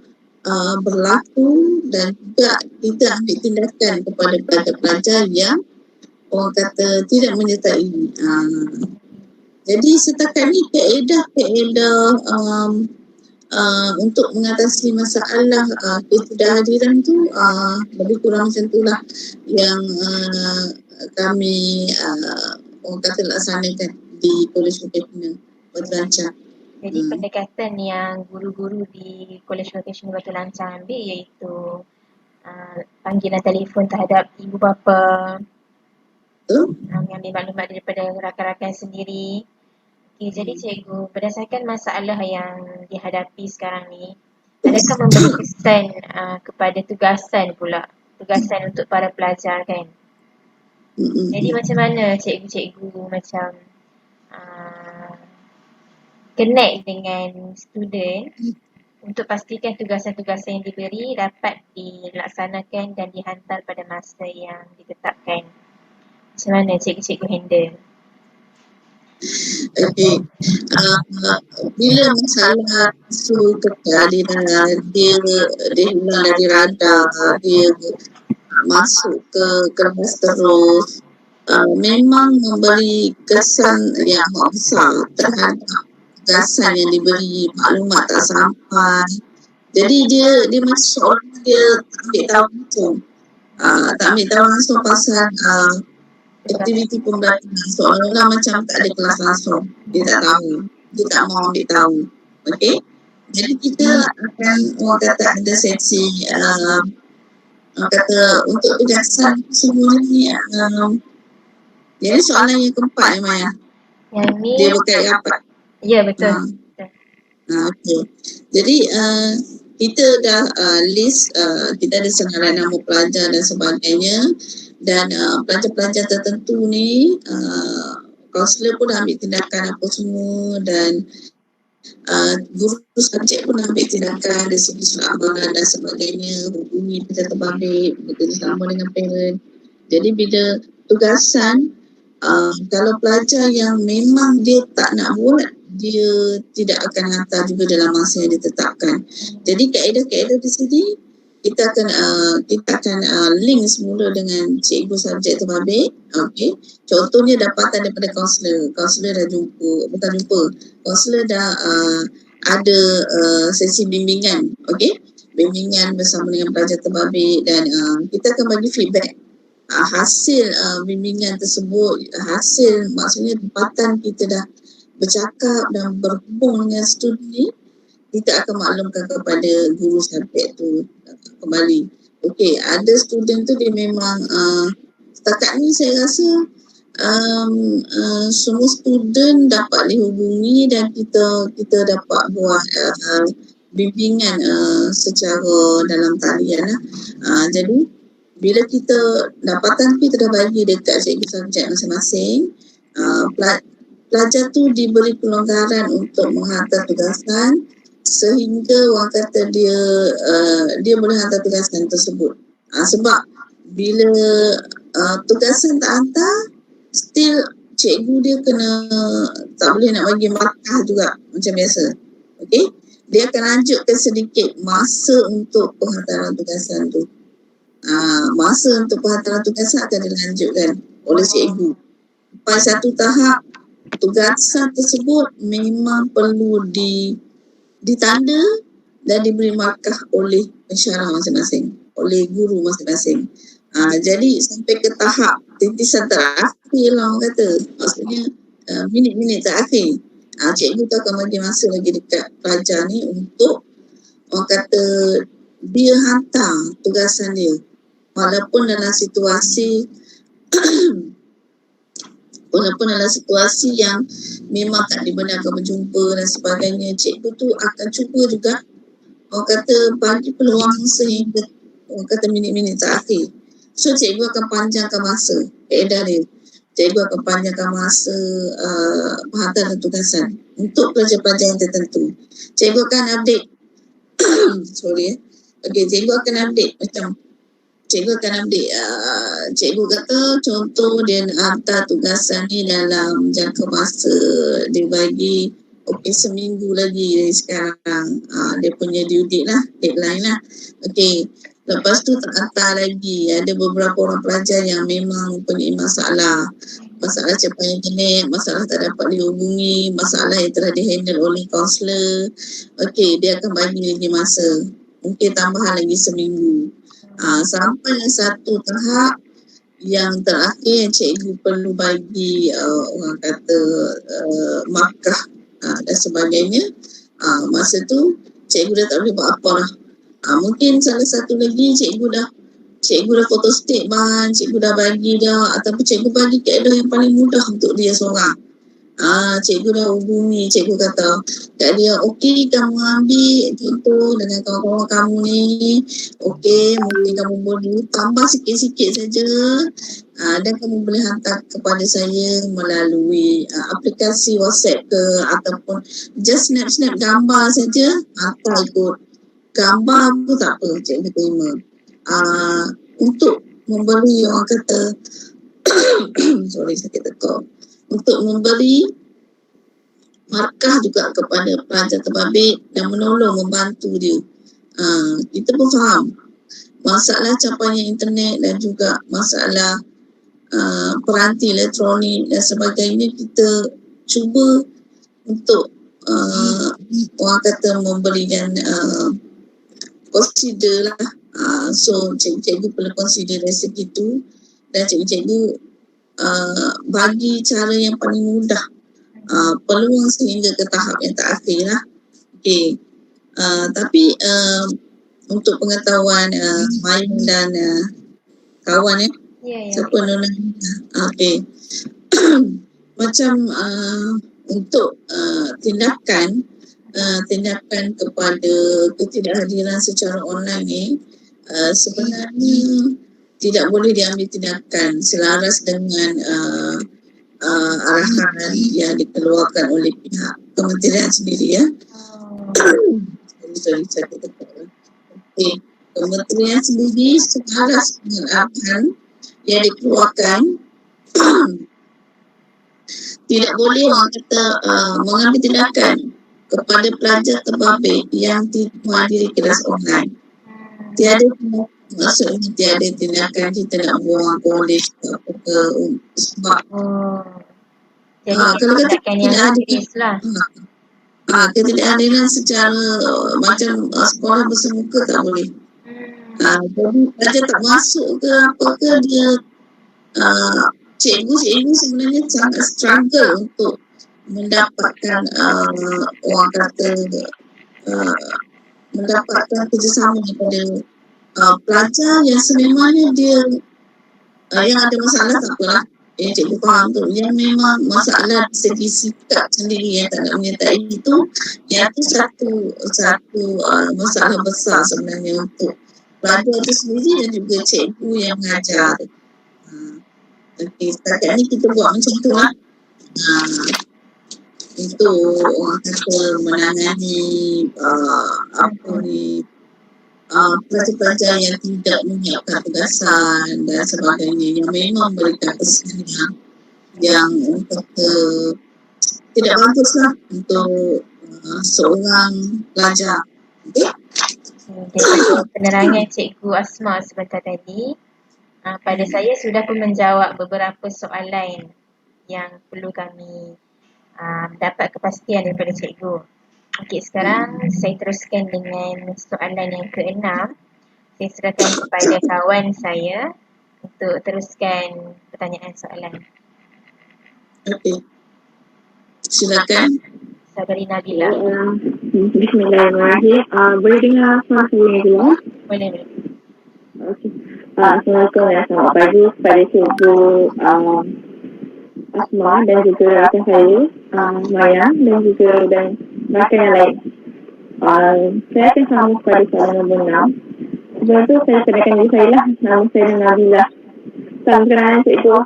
berlaku dan juga kita ambil tindakan kepada pelajar-pelajar yang orang kata tidak menyertai. Jadi setakat ni kaedah untuk mengatasi masalah ketidakhadiran tu lebih kurang macam tu lah yang kami orang kata laksanakan di Kolej Vocasional Batu Lancang. Jadi pendekatan yang guru-guru di Kolej Vocasional Batu Lancang ambil iaitu panggilan telefon terhadap ibu bapa, mengambil maklumat daripada rakan-rakan sendiri. Okay, jadi cikgu, berdasarkan masalah yang dihadapi sekarang ni, adakah memberi kesan kepada tugasan untuk para pelajar kan? Jadi macam mana cikgu-cikgu macam connect dengan student untuk pastikan tugasan-tugasan yang diberi dapat dilaksanakan dan dihantar pada masa yang ditetapkan. Macam mana cikgu-cikgu handle? Okey. Bila masalah isu ketidakhadiran dia hilang dari radar, dia masuk ke kelas terus, memang memberi kesan yang amat besar terhadap tugasan yang diberi, maklumat tak sampai. Jadi dia macam seorang dia tak ambil tahu langsung. Tak ambil tahu langsung pasal aktiviti pembelajaran. Seolah-olah macam tak ada kelas langsung. Dia tak tahu. Dia tak mahu ambil tahu. Okey? Jadi kita akan orang kata ada sesi orang kata untuk tugasan semua ni jadi soalan yang keempat ni Maya. Yang ni Dia berkait rapat. Ya, betul. Okey. Jadi kita dah list, kita ada senarai nama pelajar dan sebagainya, dan pelajar-pelajar tertentu ni kaunselor pun dah ambil tindakan apa semua, dan guru subjek pun ambil tindakan dari segi surat amaran dan sebagainya, hubungi peserta babit, bekerjasama dengan parent. Jadi bila tugasan, kalau pelajar yang memang dia tak nak buat, dia tidak akan hantar juga dalam masa yang ditetapkan. Jadi kaedah-kaedah di sini kita akan link semula dengan cikgu subjek terbabit. Okey. Contohnya dapatan daripada kaunselor. Kaunselor dah kaunselor dah ada sesi bimbingan. Okey. Bimbingan bersama dengan pelajar terbabit, dan kita akan bagi feedback hasil bimbingan tersebut, hasil maksudnya dapatan kita dah bercakap dan berhubung dengan student ni, kita akan maklumkan kepada guru subjek tu kembali. Okey, ada student tu dia memang setakat ni saya rasa semua student dapat dihubungi dan kita dapat buat bimbingan secara dalam talian lah. Jadi bila kita dapatan kita dah bagi dekat cikgu subjek masing-masing, pelajar tu diberi pelonggaran untuk menghantar tugasan sehingga orang kata dia boleh hantar tugasan tersebut. Sebab bila tugasan tak hantar, still cikgu dia tak boleh nak bagi markah juga macam biasa. Okey? dia akan lanjutkan sedikit masa untuk penghantaran tugasan tu. Masa untuk penghantaran tugasan akan dilanjutkan oleh cikgu. Sampai satu tahap tugasan tersebut memang perlu ditanda dan diberi markah oleh pensyarah masing-masing, oleh guru masing-masing. Jadi sampai ke tahap titisan terakhir lah orang kata, maksudnya minit-minit terakhir, cikgu tu akan bagi masa lagi dekat pelajar ni untuk orang kata dia hantar tugasan dia walaupun dalam situasi yang memang tak dibenarkan berjumpa dan sebagainya, cikgu tu akan cuba juga orang kata bagi peluang sehingga orang kata minit-minit terakhir. So cikgu akan panjangkan masa kaedah dia. Cikgu akan panjangkan masa penghantaran tugasan untuk pelajar-pelajar yang tertentu. Cikgu akan update cikgu akan update macam cikgu akan update cikgu kata contoh dia nak hantar tugasan ni dalam jangka masa dia bagi seminggu lagi dari sekarang, dia punya due date lah, deadline lah. Lepas tu tak hantar lagi, ada beberapa orang pelajar yang memang mempunyai masalah capai internet, masalah tak dapat dihubungi, masalah yang telah dihandle oleh kaunselor. Dia akan bagi lagi masa, mungkin tambahan lagi seminggu. Sampai satu tahap yang terakhir yang cikgu perlu bagi orang kata markah dan sebagainya. Masa tu cikgu dah tak boleh buat apa lah. Mungkin salah satu lagi cikgu dah photo statement, cikgu dah bagi dah, ataupun cikgu bagi kaedah yang paling mudah untuk dia seorang. Cikgu dah hubungi, cikgu kata kat dia, okey kamu ambil contoh dengan kawan-kawan kamu ni, mungkin kamu boleh tambah sikit-sikit saja, dan kamu boleh hantar kepada saya melalui aplikasi WhatsApp ke, ataupun just snap gambar saja, hantar ikut gambar pun tak apa, cikgu terima. Untuk memberi orang kata sakit tekak, untuk memberi markah juga kepada pelajar terbabit dan menolong, membantu dia. Kita pun faham masalah capaian internet dan juga masalah peranti elektronik dan sebagainya. Kita cuba untuk orang kata memberikan consider lah. So cikgu perlu consider dari segi tu, dan cikgu bagi cara yang paling mudah, peluang sehingga ke tahap yang terakhir lah. Tapi untuk pengetahuan Main dan kawan siapa Nona, macam untuk tindakan kepada ketidakhadiran secara online ni, sebenarnya tidak boleh diambil tindakan selaras dengan arahan yang dikeluarkan oleh pihak kementerian sendiri, ya. Kementerian sendiri selaras dengan arahan yang dikeluarkan tidak boleh orang kata mengambil tindakan kepada pelajar terbabit yang menghadiri kelas online. Maksudnya tiada tindakan kita nak buang kolej ke apa ke, sebab kalau kata ketidakhadiran secara macam sekolah bersemuka tak boleh. Jadi pelajar tak masuk ke apa ke, dia cikgu sebenarnya sangat struggle untuk mendapatkan orang kata mendapatkan kerjasama daripada pelajar yang sememangnya dia yang ada masalah tak apalah, yang cikgu faham tu, yang memang masalah segi sikap sendiri yang tak nak menyertai itu, yang itu satu masalah besar sebenarnya untuk pelajar itu sendiri dan juga cikgu yang mengajar. Setakat ni kita buat macam tu lah. Itu orang kata menangani pelajar-pelajar yang tidak menyiapkan tugasan dan sebagainya, yang memang memberikan kesan yang kata tidak bagus lah untuk seorang pelajar. Okey. Daripada penerangan Cikgu Asma sebentar tadi, pada saya sudah pun menjawab beberapa soalan yang perlu kami dapat kepastian daripada cikgu. Okey, sekarang saya teruskan dengan soalan yang ke-6. Saya serahkan kepada kawan saya untuk teruskan pertanyaan soalan. Okey. Silakan. Saudari Nabila. Bismillahirrahmanirrahim. Boleh dengar suara saya dulu? Boleh. Okey. Assalamualaikum dan selamat pagi kepada Cikgu Asma dan juga rakan saya, Maya dan juga rakan yang lain. Saya akan sama kepada soalan nombor 6. Sebelum tu saya kenalkan diri saya lah. Nama saya Nabila. Salam kenal Cikgu.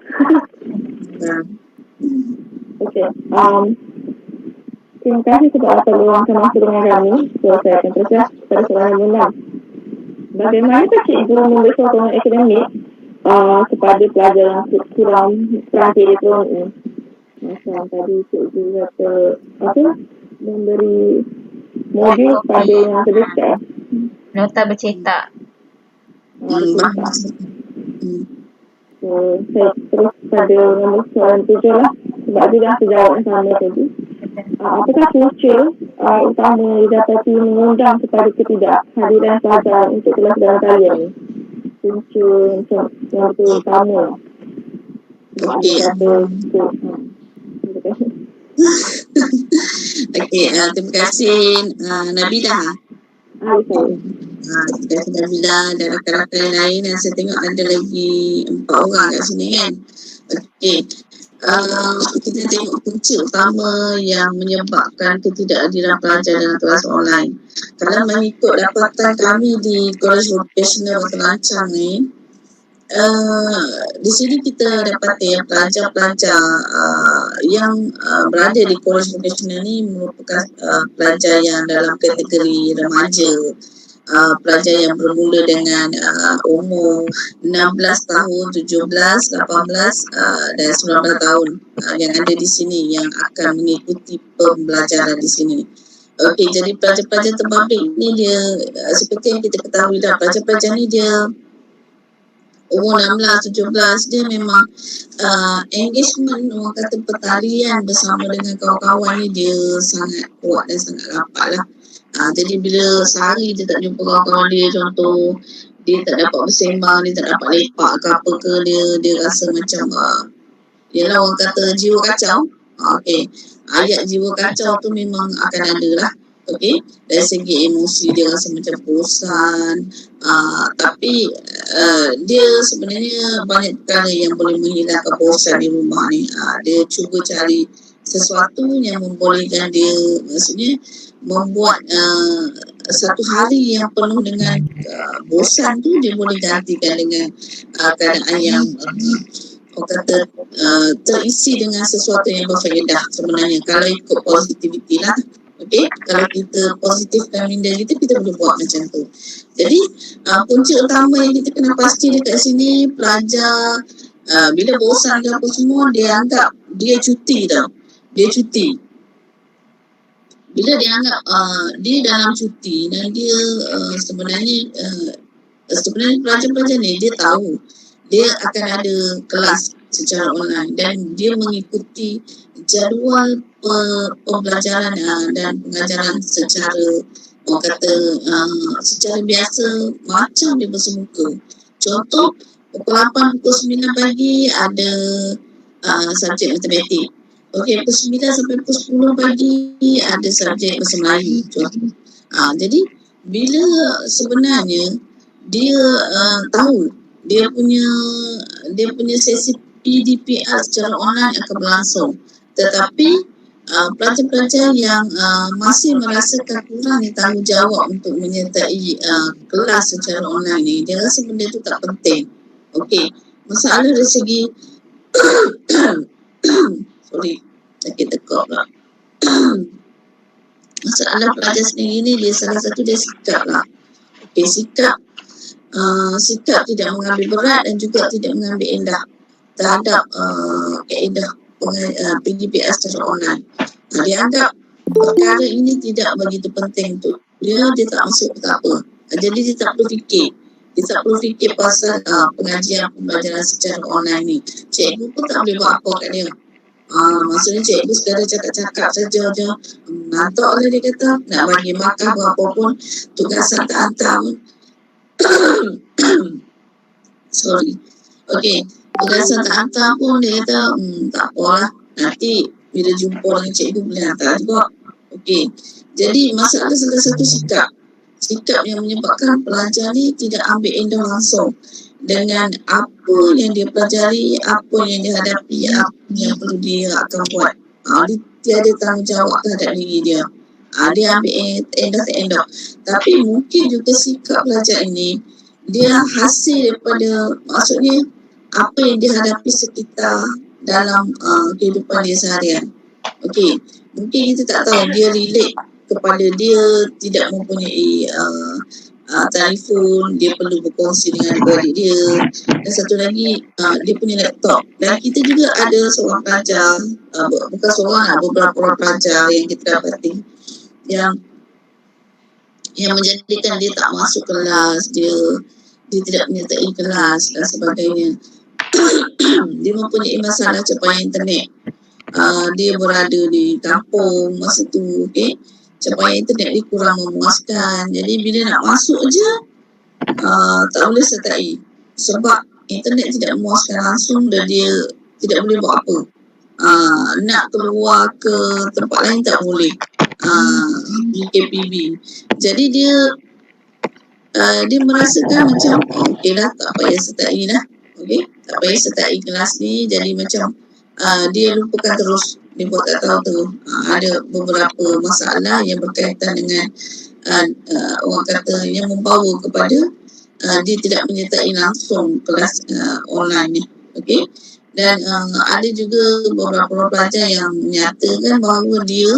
Okey. Terima kasih kepada peluangkan masa dengan kami. So, saya akan teruskan pada soalan nombor 6. Bagaimanakah Cikgu memberi sokongan akademik kepada pelajar yang kurang elektronik ini? Macam tadi Cikgu kata memberi modul pada yang terdekat. Nota bercetak. So, saya terus pada nombor soalan 7 lah. Sebab dia dah terjawab yang sama tadi. Apakah punca utama didapati mengundang kepada ketidakhadiran pelajar untuk kelas dalam talian ni? Punca yang utama. Okey. Okey, terima kasih Nabila. Terima kasih Nabila dan rakan-rakan yang lain, dan saya tengok ada lagi 4 orang kat sini kan. Okey. Kita tengok punca utama yang menyebabkan ketidakhadiran pelajar dalam kelas online. Kalau mengikut dapatan kami di College Vocational Batu Lancang ni, di sini kita dapati pelajar-pelajar yang berada di College Vocational ni merupakan pelajar yang dalam kategori remaja, pelajar yang bermula dengan umur 16 tahun, 17, 18 dan 19 tahun yang ada di sini yang akan mengikuti pembelajaran di sini. Okey, jadi pelajar-pelajar terbabit ni dia seperti yang kita ketahui dah, pelajar-pelajar ni dia umur 16, 17, dia memang engagement, orang kata pertalian bersama dengan kawan-kawan ni dia sangat kuat dan sangat rapat lah. Jadi bila sehari dia tak jumpa kawan-kawan dia, contoh dia tak dapat bersembang, dia tak dapat lepak ke apa ke, dia rasa macam yelah orang kata jiwa kacau. Okey, ayat jiwa kacau tu memang akan ada lah. Okey, dari segi emosi dia rasa macam bosan, tapi dia sebenarnya banyak perkara yang boleh menghilangkan bosan di rumah ni. Dia cuba cari sesuatu yang membolehkan dia, maksudnya membuat satu hari yang penuh dengan bosan tu dia boleh gantikan dengan keadaan yang orang kata terisi dengan sesuatu yang berfaedah sebenarnya kalau ikut positivity lah. Okey, kalau kita positifkan minda kita boleh buat macam tu. Jadi punca utama yang kita kena pasti dekat sini, pelajar bila bosan ke apa semua, dia anggap dia cuti tau. Dia cuti. Bila dia anggap dia dalam cuti dan dia sebenarnya pelajar-pelajar ni dia tahu dia akan ada kelas secara online dan dia mengikuti jadual pembelajaran dan pengajaran secara orang kata secara biasa macam dia bersemuka. Contoh pukul 8, pukul 9 pagi ada subjek matematik. Okey, pukul 9 sampai pukul 10 pagi ada subjek bahasa Melayu. Jadi bila sebenarnya dia tahu dia punya sesi PDPR secara online akan berlangsung, tetapi pelajar-pelajar yang masih merasakan kurangnya tanggungjawab untuk menyertai kelas secara online ni, dia rasa benda tu tak penting. Okey, masalah dari segi sorry, sakit tekak pula. Masalah pelajar sendiri ni dia salah satu dia sikap lah. Okey, sikap tidak mengambil berat dan juga tidak mengambil endah terhadap kaedah PDPR secara online. Dia anggap perkara ini tidak begitu penting tu dia tak masuk tak apa. Jadi dia tak perlu fikir. Dia tak perlu fikir pasal pengajian pembelajaran secara online ni. Cikgu pun tak boleh buat apa kat dia. Maksudnya cikgu sekadar cakap-cakap saja je. Nantok lah dia kata nak bagi markah berapa pun tugasan tak hantar pun. Sorry. Okey, tugasan tak hantar pun dia kata tak apalah. Nanti bila jumpa dengan cikgu boleh hantar juga. Okey. Jadi masalah salah satu sikap yang menyebabkan pelajar ni tidak ambil endah langsung dengan apa yang dia pelajari, apa yang dia hadapi, apa yang perlu dia akan buat. Dia tiada tanggungjawab terhadap diri dia. Dia ambil endah tak endah. Tapi mungkin juga sikap pelajar ini dia hasil daripada, maksudnya apa yang dia hadapi sekitar dalam kehidupan dia seharian. Okey, mungkin kita tak tahu dia relate kepada dia tidak mempunyai telefon, dia perlu berkongsi dengan adik dia, dan satu lagi dia punya laptop. Dan kita juga ada seorang pelajar, bukan seorang, beberapa orang pelajar yang kita dapati yang menjadikan dia tak masuk kelas, dia tidak menyertai kelas dan sebagainya. Dia mempunyai masalah capaian internet. Dia berada di kampung masa tu, okey. Capaian internet dia kurang memuaskan. Jadi bila nak masuk je tak boleh sertai sebab internet tidak memuaskan langsung dan dia tidak boleh buat apa. Nak keluar ke tempat lain tak boleh. PKPB. Jadi dia merasakan macam okey dah, tak payah sertai dah. Okey, tak payah sertai kelas ni. Jadi macam dia lupakan terus. Dia buat tak tahu tu ada beberapa masalah yang berkaitan dengan orang kata yang membawa kepada dia tidak menyertai langsung kelas online ni. Okey, dan ada juga beberapa pelajar yang menyatakan bahawa dia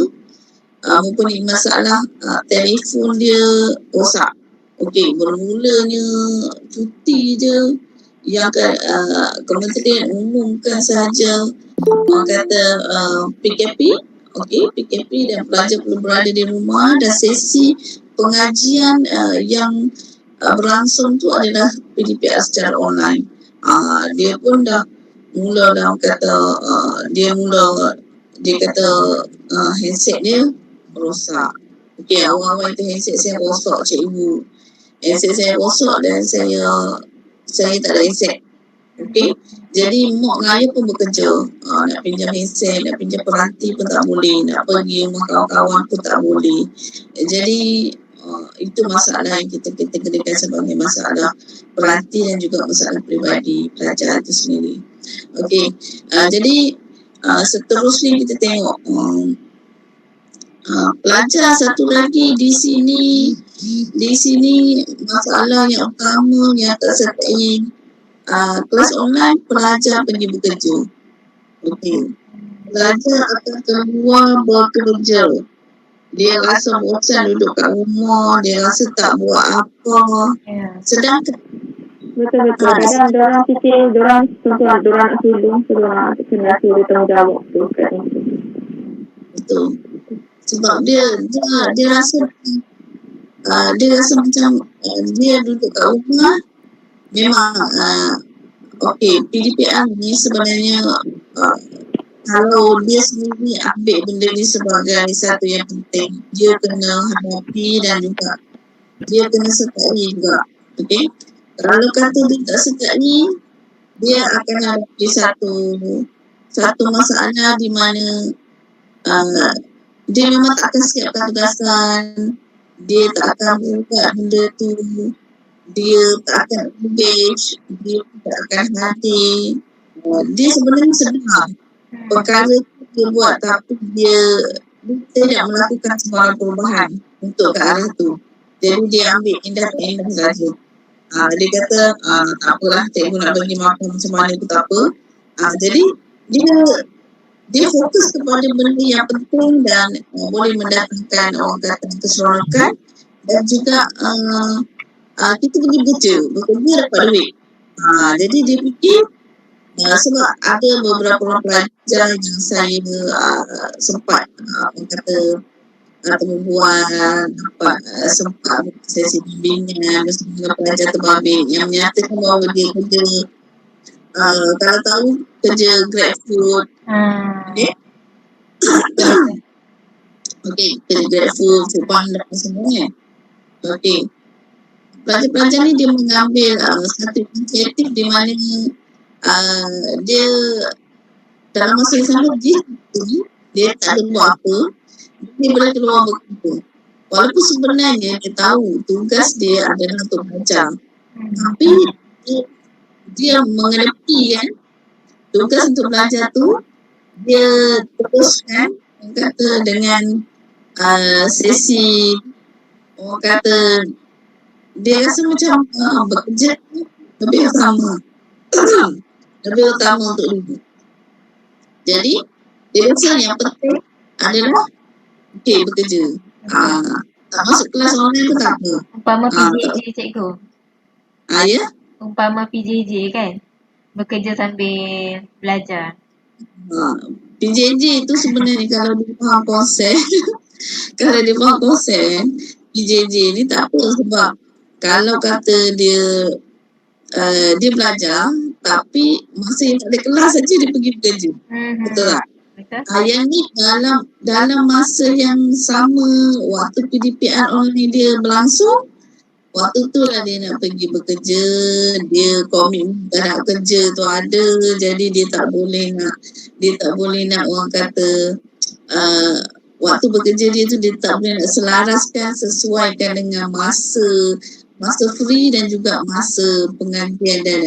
mempunyai masalah telefon dia rosak. Okey, bermulanya cuti je yang kementerian umumkan sahaja orang kata PKP. Okey, PKP dan pelajar perlu berada di rumah dan sesi pengajian yang berlangsung tu adalah PDPR secara online. Dia pun dah mula dah kata dia kata handset dia rosak. Okey, awal-awal itu handset saya rosak cikgu. Handset saya rosak dan saya tak ada handset. Okey, jadi mak dengan ayah pun bekerja. Nak pinjam handset, nak pinjam peranti pun tak boleh, nak pergi rumah kawan-kawan pun tak boleh. Jadi itu masalah yang kita kenakan sebagai masalah peranti dan juga masalah peribadi pelajar itu sendiri. Okey, jadi seterusnya kita tengok pelajar satu lagi di sini masalah yang utama yang tak sertai kelas online, pelajar pergi bekerja. Okey, pelajar akan keluar bekerja. Dia rasa bosan duduk kat rumah, dia rasa tak buat apa. Sedangkan Betul. Kadang diorang fikir diorang nak tolong sebab kena suruh tanggungjawab tu kat situ. Betul. Sebab dia rasa macam dia duduk kat rumah memang okey, PDPR ni sebenarnya kalau dia sendiri ambil benda ni sebagai satu yang penting, dia kena hadapi dan juga dia kena sertai juga. Okey, kalau kata dia tak sertai, dia akan hadapi satu masalah di mana dia memang tak akan siapkan tugasan, dia tak akan buat benda tu, dia tak akan engage, dia tak akan hadir. Dia sebenarnya sedar perkara tu dia buat, tapi dia tidak melakukan sebarang perubahan untuk ke arah tu. Jadi dia ambil indah saja. Dia kata tak apalah, cikgu nak bagi makan macam mana pun tak apa. Jadi dia fokus kepada benda yang penting dan boleh mendatangkan orang kata keseronokan dan juga kita pergi bekerja dapat duit. Jadi dia fikir sebab ada beberapa orang pelajar yang saya sempat kata atau membuat sempat sesi bimbingan bersama dengan pelajar terbabit yang menyatakan bahawa dia kerja kalau tahu kerja GrabFood, okay? Okay, kerja GrabFood, Foodpanda semua kan. Okay, pelajar-pelajar ni dia mengambil satu inisiatif di mana dia dalam masa yang sama dia tak ada buat apa, dia boleh keluar bekerja. Walaupun sebenarnya dia tahu tugas dia adalah untuk belajar, tapi dia mengenepi kan tugas untuk belajar tu, dia teruskan orang kata dengan sesi orang kata dia rasa macam bekerja tu lebih utama lebih utama untuk dia. Jadi dia rasa yang penting adalah bekerja. Tak masuk kelas online tu tak apa. Umpama PJJ cikgu. Ya? Umpama PJJ kan, bekerja sambil belajar. PJJ tu sebenarnya kalau dia faham konsep kalau dia faham konsep PJJ ni tak apa, sebab kalau kata dia dia belajar tapi masa yang tak ada kelas saja dia pergi bekerja. Betul tak? Yang ni dalam masa yang sama waktu PDPR online dia berlangsung, waktu tu lah dia nak pergi bekerja, dia komitmen nak kerja tu ada, jadi dia tak boleh nak orang kata waktu bekerja dia tu dia tak boleh nak selaraskan, sesuaikan dengan masa free dan juga masa pengajian dan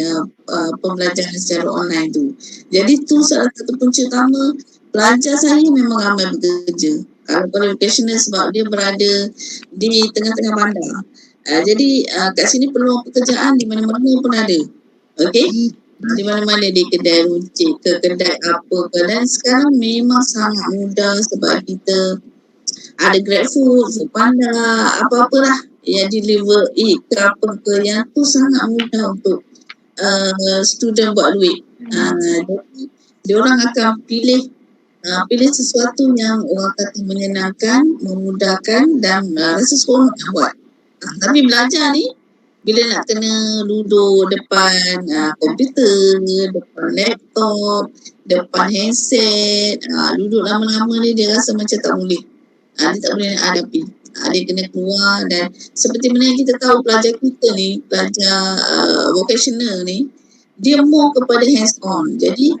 pembelajaran secara online tu. Jadi tu salah satu punca utama. Pelajar saya memang ramai bekerja. Kalau vocational sebab dia berada di tengah-tengah bandar. Jadi kat sini peluang pekerjaan di mana-mana pun ada. Okey? Di mana-mana, di kedai runcit ke kedai apa ke. Dan sekarang memang sangat mudah sebab kita ada GrabFood, Foodpanda, apa-apalah yang deliver ke apa ke, yang tu sangat mudah untuk student buat duit. Jadi diorang akan pilih sesuatu yang orang kata menyenangkan, memudahkan dan rasa seronok nak buat. Tapi belajar ni bila nak kena duduk depan komputer, depan laptop, depan handset, duduk lama-lama ni dia rasa macam tak boleh. Dia tak boleh nak hadapi. Dia kena keluar, dan seperti mana yang kita tahu pelajar kita ni, pelajar vocational ni, dia more kepada hands on. Jadi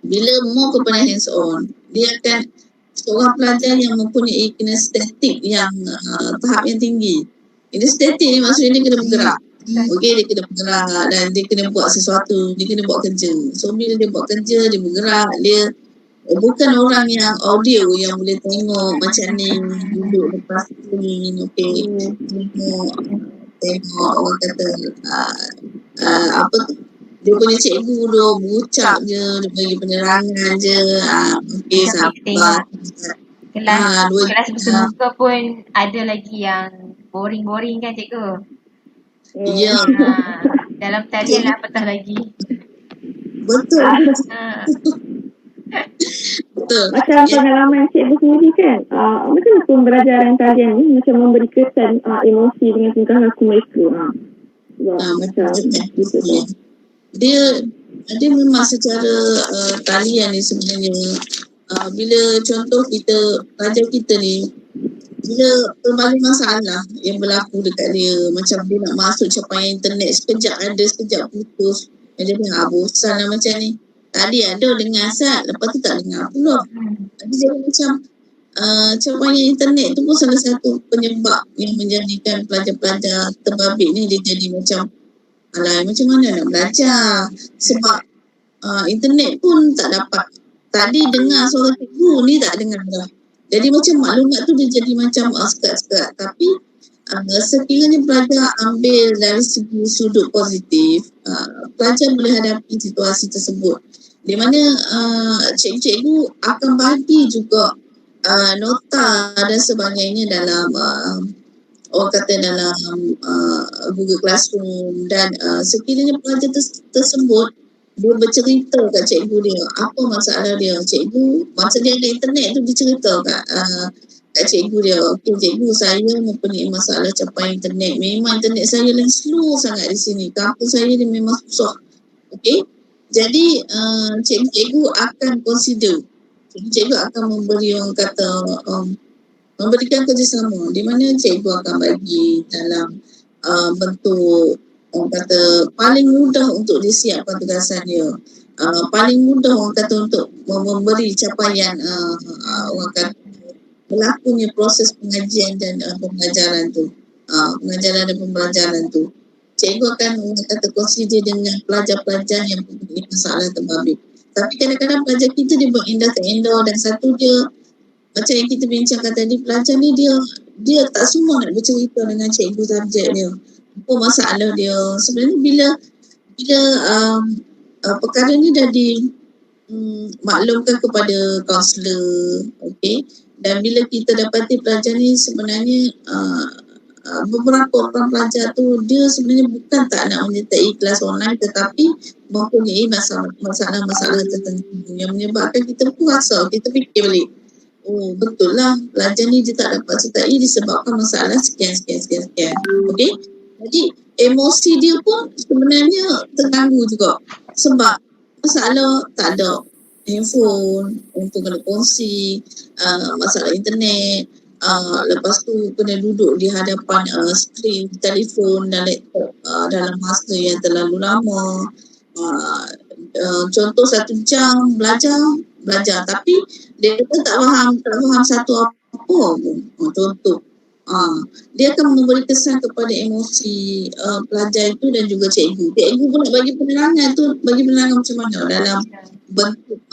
bila more kepada hands on, dia akan seorang pelajar yang mempunyai kinestetik yang tahap yang tinggi. Kinestetik ni maksudnya dia kena bergerak. Okey, dia kena bergerak dan dia kena buat sesuatu, dia kena buat kerja. So bila dia buat kerja, dia bergerak, dia bukan orang yang audio yang boleh tengok macam ni, duduk depan screen, okey. Tengok orang kata apa tu, dia punya cikgu dia bucak je, dia bagi penerangan je, okey, sabar. Kelas bersemuka pun ada lagi yang boring-boring kan cikgu? Ya. Dalam talian lah apatah lagi. Betul. Betul. Macam pengalaman cikgu sendiri kan, macam pembelajaran talian ni macam memberi kesan emosi dengan tingkah laku mereka. Macam gitu. Dia memang secara talian ni sebenarnya bila contoh pelajar kita ni, bila berbagai masalah yang berlaku dekat dia, macam dia nak masuk capaian internet sekejap ada, sekejap putus, dia bosan lah macam ni. Tadi ada dengar Sat, lepas tu tak dengar pula. Jadi jadi macam capaian internet tu pun salah satu penyebab yang menjadikan pelajar-pelajar terbabit ni dia jadi macam alai, macam mana nak belajar sebab internet pun tak dapat. Tadi dengar suara cikgu ni tak dengar dah. Jadi macam maklumat tu dia jadi macam sekat-sekat. Tapi sekiranya pelajar ambil dari segi sudut positif, pelajar boleh hadapi situasi tersebut. Di mana cikgu-cikgu akan bagi juga nota dan sebagainya dalam orang kata dalam Google Classroom, dan sekiranya pelajar tersebut dia bercerita kat cikgu dia apa masalah dia, cikgu masa dia ada internet tu dia cerita kat kat cikgu dia, okey cikgu saya mempunyai masalah capaian internet. Memang internet saya lagi slow sangat di sini. Kampus saya dia memang susah. Okey. Jadi cikgu akan consider. Cikgu akan memberi orang kata memberikan kerjasama di mana cikgu akan bagi dalam bentuk orang kata paling mudah untuk disiapkan tugasan dia. Paling mudah orang kata untuk memberi capaian orang kata berlakunya proses pengajian dan pembelajaran tu. Pengajaran dan pembelajaran tu. Cikgu akan orang kata consider dengan pelajar-pelajar yang mempunyai masalah terbabit. Tapi kadang-kadang pelajar kita dia berendah-endah dan satu dia macam yang kita bincangkan tadi, pelajar ni dia tak semua nak bercerita dengan cikgu subjek dia. Apa masalah dia. Sebenarnya bila perkara ni dah dimaklumkan kepada kaunselor, okey. Dan bila kita dapati pelajar ni sebenarnya beberapa orang pelajar tu dia sebenarnya bukan tak nak menyertai kelas online tetapi mempunyai masalah-masalah tertentu yang menyebabkan kita puasa, kita fikir balik. Oh betul lah, pelajar ni dia tak dapat sertai disebabkan masalah sekian. Okey. Jadi emosi dia pun sebenarnya terganggu juga sebab masalah tak ada handphone untuk kena kongsi, masalah internet, lepas tu kena duduk di hadapan skrin telefon dan laptop dalam masa yang terlalu lama. Contoh 1 jam belajar tapi dia pun tak faham satu apa pun. Contoh dia akan memberi kesan kepada emosi pelajar itu dan juga cikgu. Cikgu pun nak bagi penerangan macam mana dalam bentuk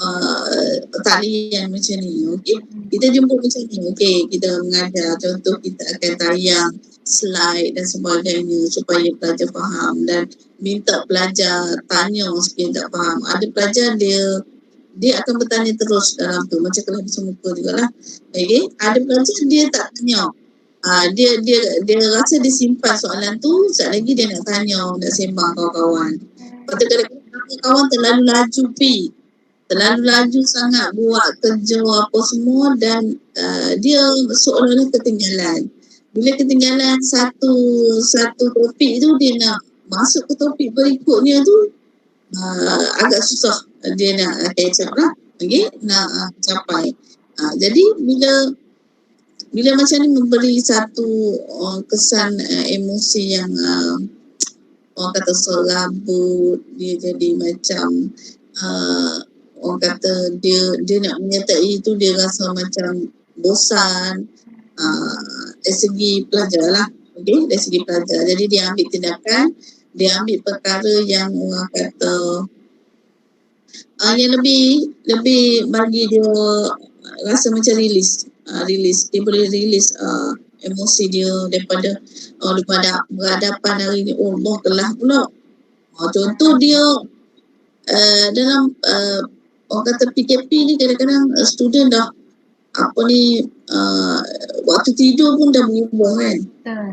talian macam ni. Okey, kita jemput macam ni. Okey, kita mengajar, contoh kita akan tayang slide dan sebagainya supaya pelajar faham dan minta pelajar tanya sekiranya tak faham. Ada pelajar dia akan bertanya terus dalam tu macam kelas bersemuka jugalah. Okey, ada pelajar dia tak tanya. Dia rasa dia simpan soalan tu, sekejap lagi dia nak tanya, nak sembang kawan-kawan. Lepas tu kadang-kadang kawan terlalu laju sangat buat kerja apa semua dan dia seolah-olah ketinggalan. Bila ketinggalan satu topik tu, dia nak masuk ke topik berikutnya tu agak susah dia nak catch up lah. Okay? Nak capai. Jadi bila macam ni memberi satu kesan emosi yang orang kata serabut, dia jadi macam orang kata dia nak menyertai itu dia rasa macam bosan dari segi pelajar lah. Okay? Dari segi pelajar. Jadi dia ambil tindakan, dia ambil perkara yang orang kata yang lebih bagi dia rasa macam release. Dia boleh release emosi dia daripada berhadapan hari ni. Oh Allah kelas pula. Contoh dia dalam orang kata PKP ni kadang-kadang student dah waktu tidur pun dah berubah kan.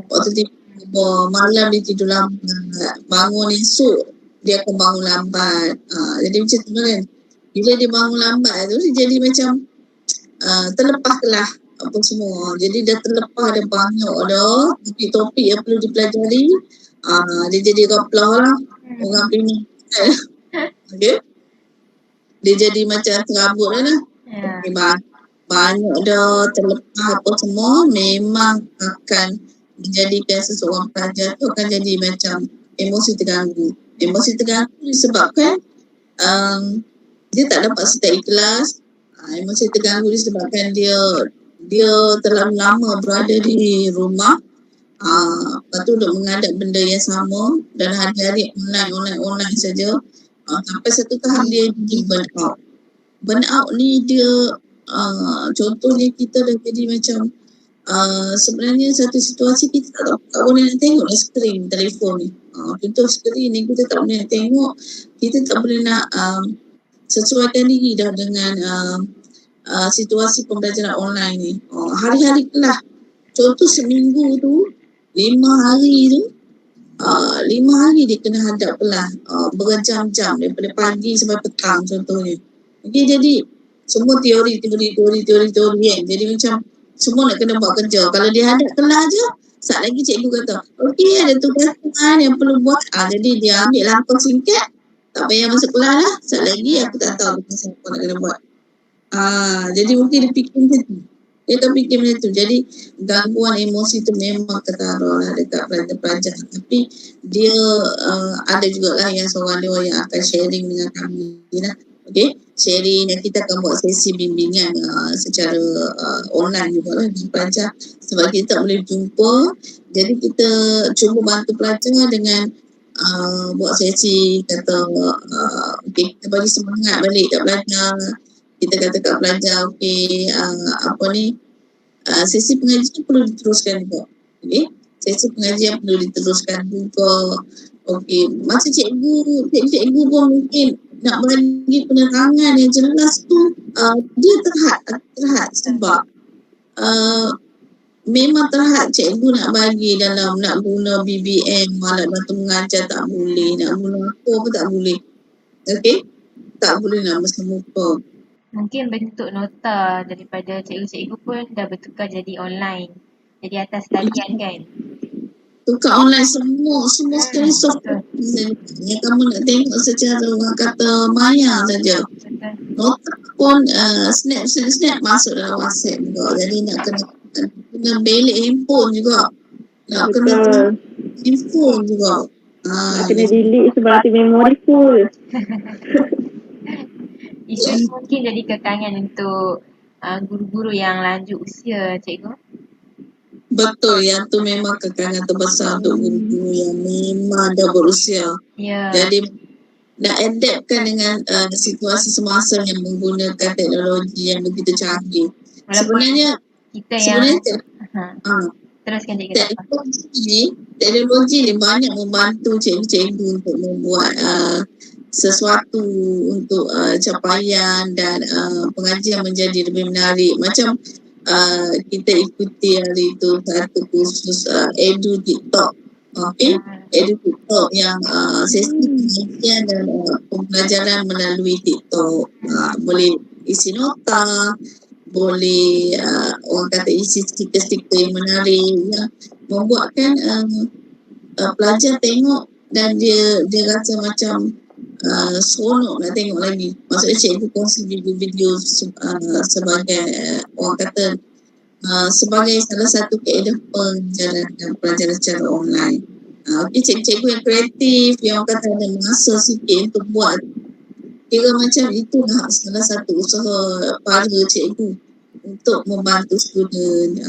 Waktu tidur berubah, malam dia tidur lambat, bangun esok dia akan bangun lambat. Jadi macam tu kan. Bila dia bangun lambat tu dia jadi macam terlepas lah apa semua. Jadi dah terlepas, dah banyak dah topik-topik yang perlu dipelajari. Dia jadi gaplah lah. Orang pilih. Okay. Dia jadi macam terabut lah. Okay, banyak dah terlepas apa semua. Memang akan menjadikan seseorang pelajar tu akan jadi macam emosi terganggu. Emosi terganggu disebabkan dia tak dapat sertai kelas. Emosi terganggu disebabkan dia terlalu lama berada di rumah. Lepas tu duk menghadap benda yang sama dan hari-hari online saja. Sampai satu tahap dia jadi burn out. Burn out ni dia contohnya kita dah jadi macam sebenarnya satu situasi kita tak boleh nak tengok lah skrin telefon ni. Contoh skrin ni kita tak boleh nak tengok, kita tak boleh nak sesuaikan diri dah dengan situasi pembelajaran online ni. Hari-hari kelas. Contoh seminggu tu 5 hari tu 5 hari dia kena hadap kelas berjam-jam daripada pagi sampai petang contohnya. Okay, jadi semua teori kan. Jadi macam semua nak kena buat kerja. Kalau dia hadap kelas je, sat lagi cikgu kata, okey ada tugas yang perlu buat. Jadi dia ambil langkah singkat, tak payah masuk kelas lah. Sat lagi aku tak tahu apa nak kena buat. Jadi mungkin dia fikir macam tu. Dia tak fikir macam tu. Jadi gangguan emosi tu memang ketaruh lah dekat pelajar-pelajar. Tapi dia ada jugalah yang seorang dia yang akan sharing dengan kami lah. Okay, sharing dan kita akan buat sesi bimbingan secara online juga lah dengan pelajar. Sebab kita tak boleh jumpa. Jadi kita cuba bantu pelajar dengan buat sesi kata okay, kita bagi semangat balik kat pelajar. Kita kata kat pelajar sesi pengajian perlu diteruskan juga. Okay? Sesi pengajian perlu diteruskan juga. Okey, masa cikgu pun mungkin nak bagi penerangan yang jelas tu dia terhad sebab memang terhad cikgu nak bagi dalam nak guna BBM, alat bantu mengajar tak boleh, nak guna apa pun tak boleh. Okey? Tak boleh nak bersama muka. Mungkin bentuk nota daripada cikgu-cikgu pun dah bertukar jadi online. Jadi atas talian kan? Tukar online semua sekali software. Yang kamu nak tengok secara orang kata maya saja. Nota pun snap masuk dalam WhatsApp juga. Jadi nak kena belik handphone juga. Nak kena handphone juga. Nak kena delete sebab nanti memori full. Isu ni mungkin jadi kekangan untuk guru-guru yang lanjut usia, cikgu. Betul, yang tu memang kekangan terbesar untuk guru-guru yang memang dah berusia. Jadi nak adaptkan dengan situasi semasa yang menggunakan teknologi yang begitu canggih. Sebenarnya teruskan cikgu. Teknologi ni banyak membantu cikgu-cikgu untuk membuat sesuatu untuk capaian dan pengajian menjadi lebih menarik. Macam kita ikuti hari itu satu kursus Edu TikTok. Okay? Edu TikTok yang sesi pengajian dan pembelajaran melalui TikTok. Boleh isi nota, boleh orang kata isi stiker-stiker yang menarik yang membuatkan pelajar tengok dan dia rasa macam seronok nak tengok lagi. Maksudnya cikgu kongsi video-video sebagai orang kata sebagai salah satu kaedah penjalanan pelajaran secara online. Okay, cikgu-cikgu yang kreatif, yang orang kata ada masa sikit untuk buat, kira macam itulah salah satu usaha para cikgu untuk membantu student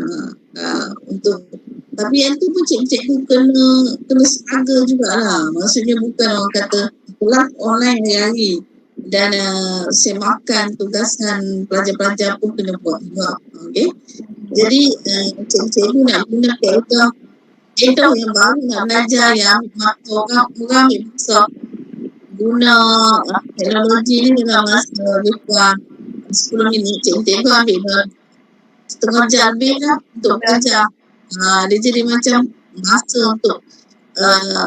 untuk. Tapi yang tu pun cikgu kena struggle jugalah. Maksudnya bukan orang kata kelas online hari-hari dan semakan tugasan pelajar-pelajar pun kena buat juga. Okay? Jadi cikgu nak guna kaedah yang baru nak belajar, yang orang ambil masa guna teknologi ni dalam masa lebih kurang 10 minit. Cikgu ambil setengah jam lebih lah untuk belajar. Dia jadi macam masa untuk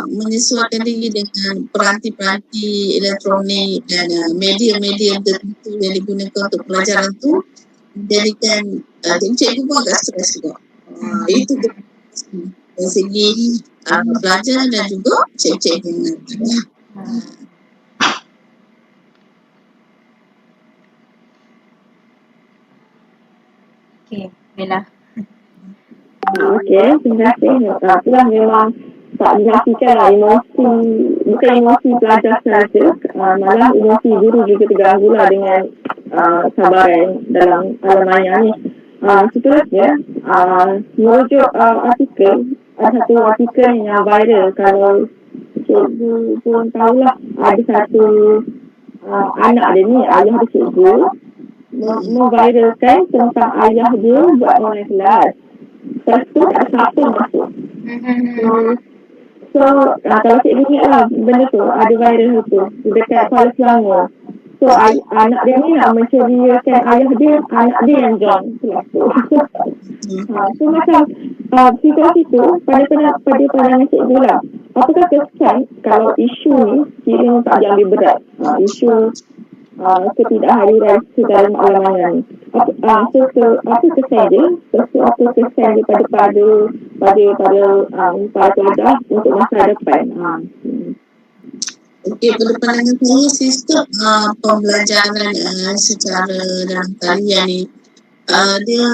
menyesuaikan diri dengan peranti-peranti elektronik dan media-media tertentu yang digunakan untuk pelajaran tu, menjadikan cikgu pun agak stres juga. Itu dari segi pelajar dan juga cikgu yang mengajar. Okey, Bella. Okey, terima kasih. Itulah memang tak dinafikanlah emosi, bukan emosi pelajar saja, malah emosi guru juga terganggulah dengan cabaran dalam alam maya ni. Seterusnya, merujuk artikel, ada satu artikel yang viral, kalau cikgu pun tahulah, ada satu anak dia ni, ayah dia cikgu, memviralkan tentang ayah dia buat online kelas. Lepas tu tak siapa masuk. So kalau cikgu ingat lah benda tu, ada viral tu dekat Kuala Selangor. So anak dia ni nak menceriakan ayah dia, anak dia yang join kelas tu. So macam situasi tu pada pandangan cikgu lah, apakah kesan kalau isu ni kira tak diambil berat, isu ketidakhadiran secara maklum ni. Apa kesan dia? Sesuatu kesan dia pada pelajar untuk masa depan. Okey, pada pandangan saya sistem pembelajaran secara dalam talian ni dia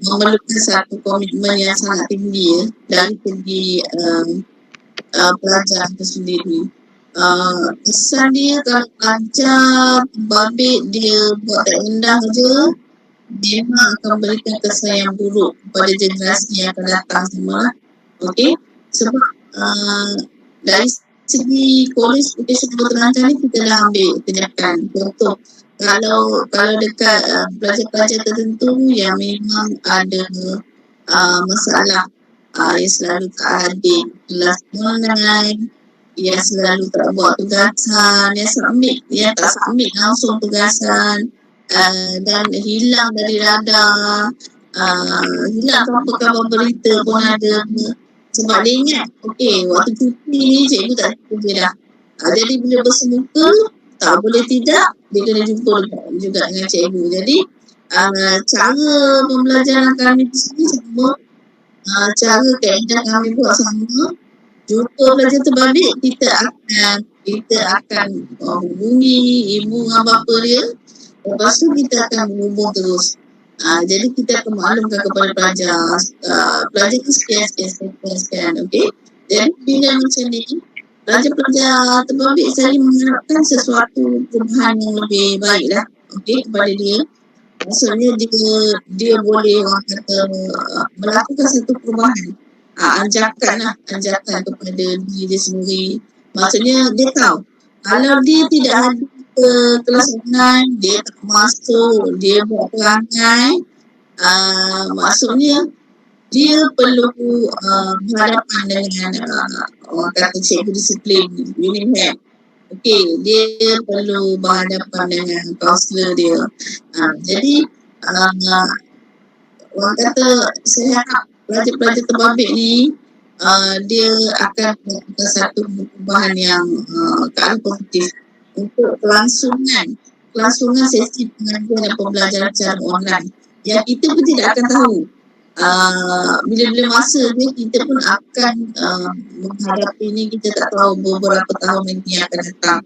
memerlukan satu komitmen yang sangat tinggi dari segi pelajar itu sendiri. Kesan dia kalau pelajar babit dia buat tak rendah je, memang akan memberikan kesan yang buruk kepada generasi yang akan datang semua. Okey, sebab dari segi kolej education terancam ni kita dah ambil tindakan. Contoh, kalau dekat pelajar-pelajar tertentu yang memang ada masalah, yang selalu tak hadir kelas online, yang selalu tak buat tugasan, yang tak submit langsung tugasan, dan hilang dari radar, hilang tanpa kabar berita pun ada. Sebab dia ingat, okey, waktu cuti ni cikgu tak kerja dah. Jadi bila bersemuka, tak boleh tidak, dia kena jumpa juga dengan cikgu. Jadi cara pembelajaran kami di sini sama, cara kaedah kami buat sama. Jumpa pelajar terbabit, kita akan hubungi ibu dan bapa dia. Lepas tu kita akan menghubung terus. Jadi kita akan maklumkan kepada pelajar, pelajar tu sekian, okey. Jadi bila macam ni, pelajar-pelajar terbabit saya mengharapkan sesuatu perubahan yang lebih baik lah, okey, kepada dia. Maksudnya dia boleh orang kata melakukan satu perubahan, anjakan kepada diri dia sendiri. Maksudnya dia tahu kalau dia tidak ada ke kelas online, dia tak masuk, dia buat perangai, maksudnya dia perlu berhadapan dengan orang kata cikgu disiplin, UNIMHAP. Okey, dia perlu berhadapan dengan kaunselor dia. Jadi orang kata saya harap pelajar-pelajar terbabit ni dia akan melakukan satu perubahan yang ke arah positif untuk kelangsungan sesi pengajian dan pembelajaran secara online yang kita pun tidak akan tahu bila-bila masa ni kita pun akan menghadapi ni, kita tak tahu beberapa tahun nanti yang akan datang.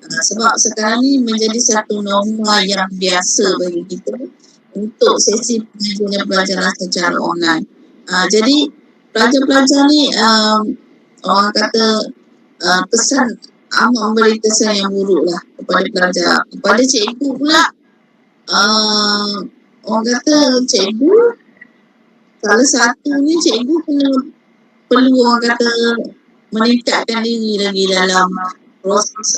Sebab sekarang ni menjadi satu norma yang biasa bagi kita untuk sesi pengajian dan pembelajaran secara online. Jadi pelajar-pelajar ni orang kata kesan amat memberi kesan yang buruk lah kepada pelajar. Kepada cikgu pula, orang kata cikgu salah satunya cikgu perlu orang kata meningkatkan diri lagi dalam proses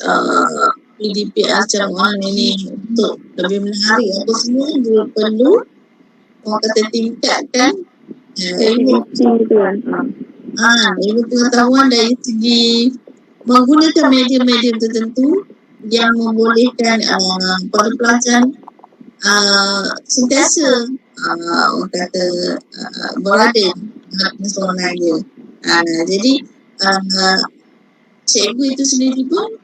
PDPR secara online ni untuk lebih menarik apa semua. Dia perlu orang kata tingkatkan ilmu pengetahuan dari segi menggunakan media-media tertentu yang membolehkan para pelajar sentiasa orang kata berada dalam online dia. Jadi cikgu itu sendiri pun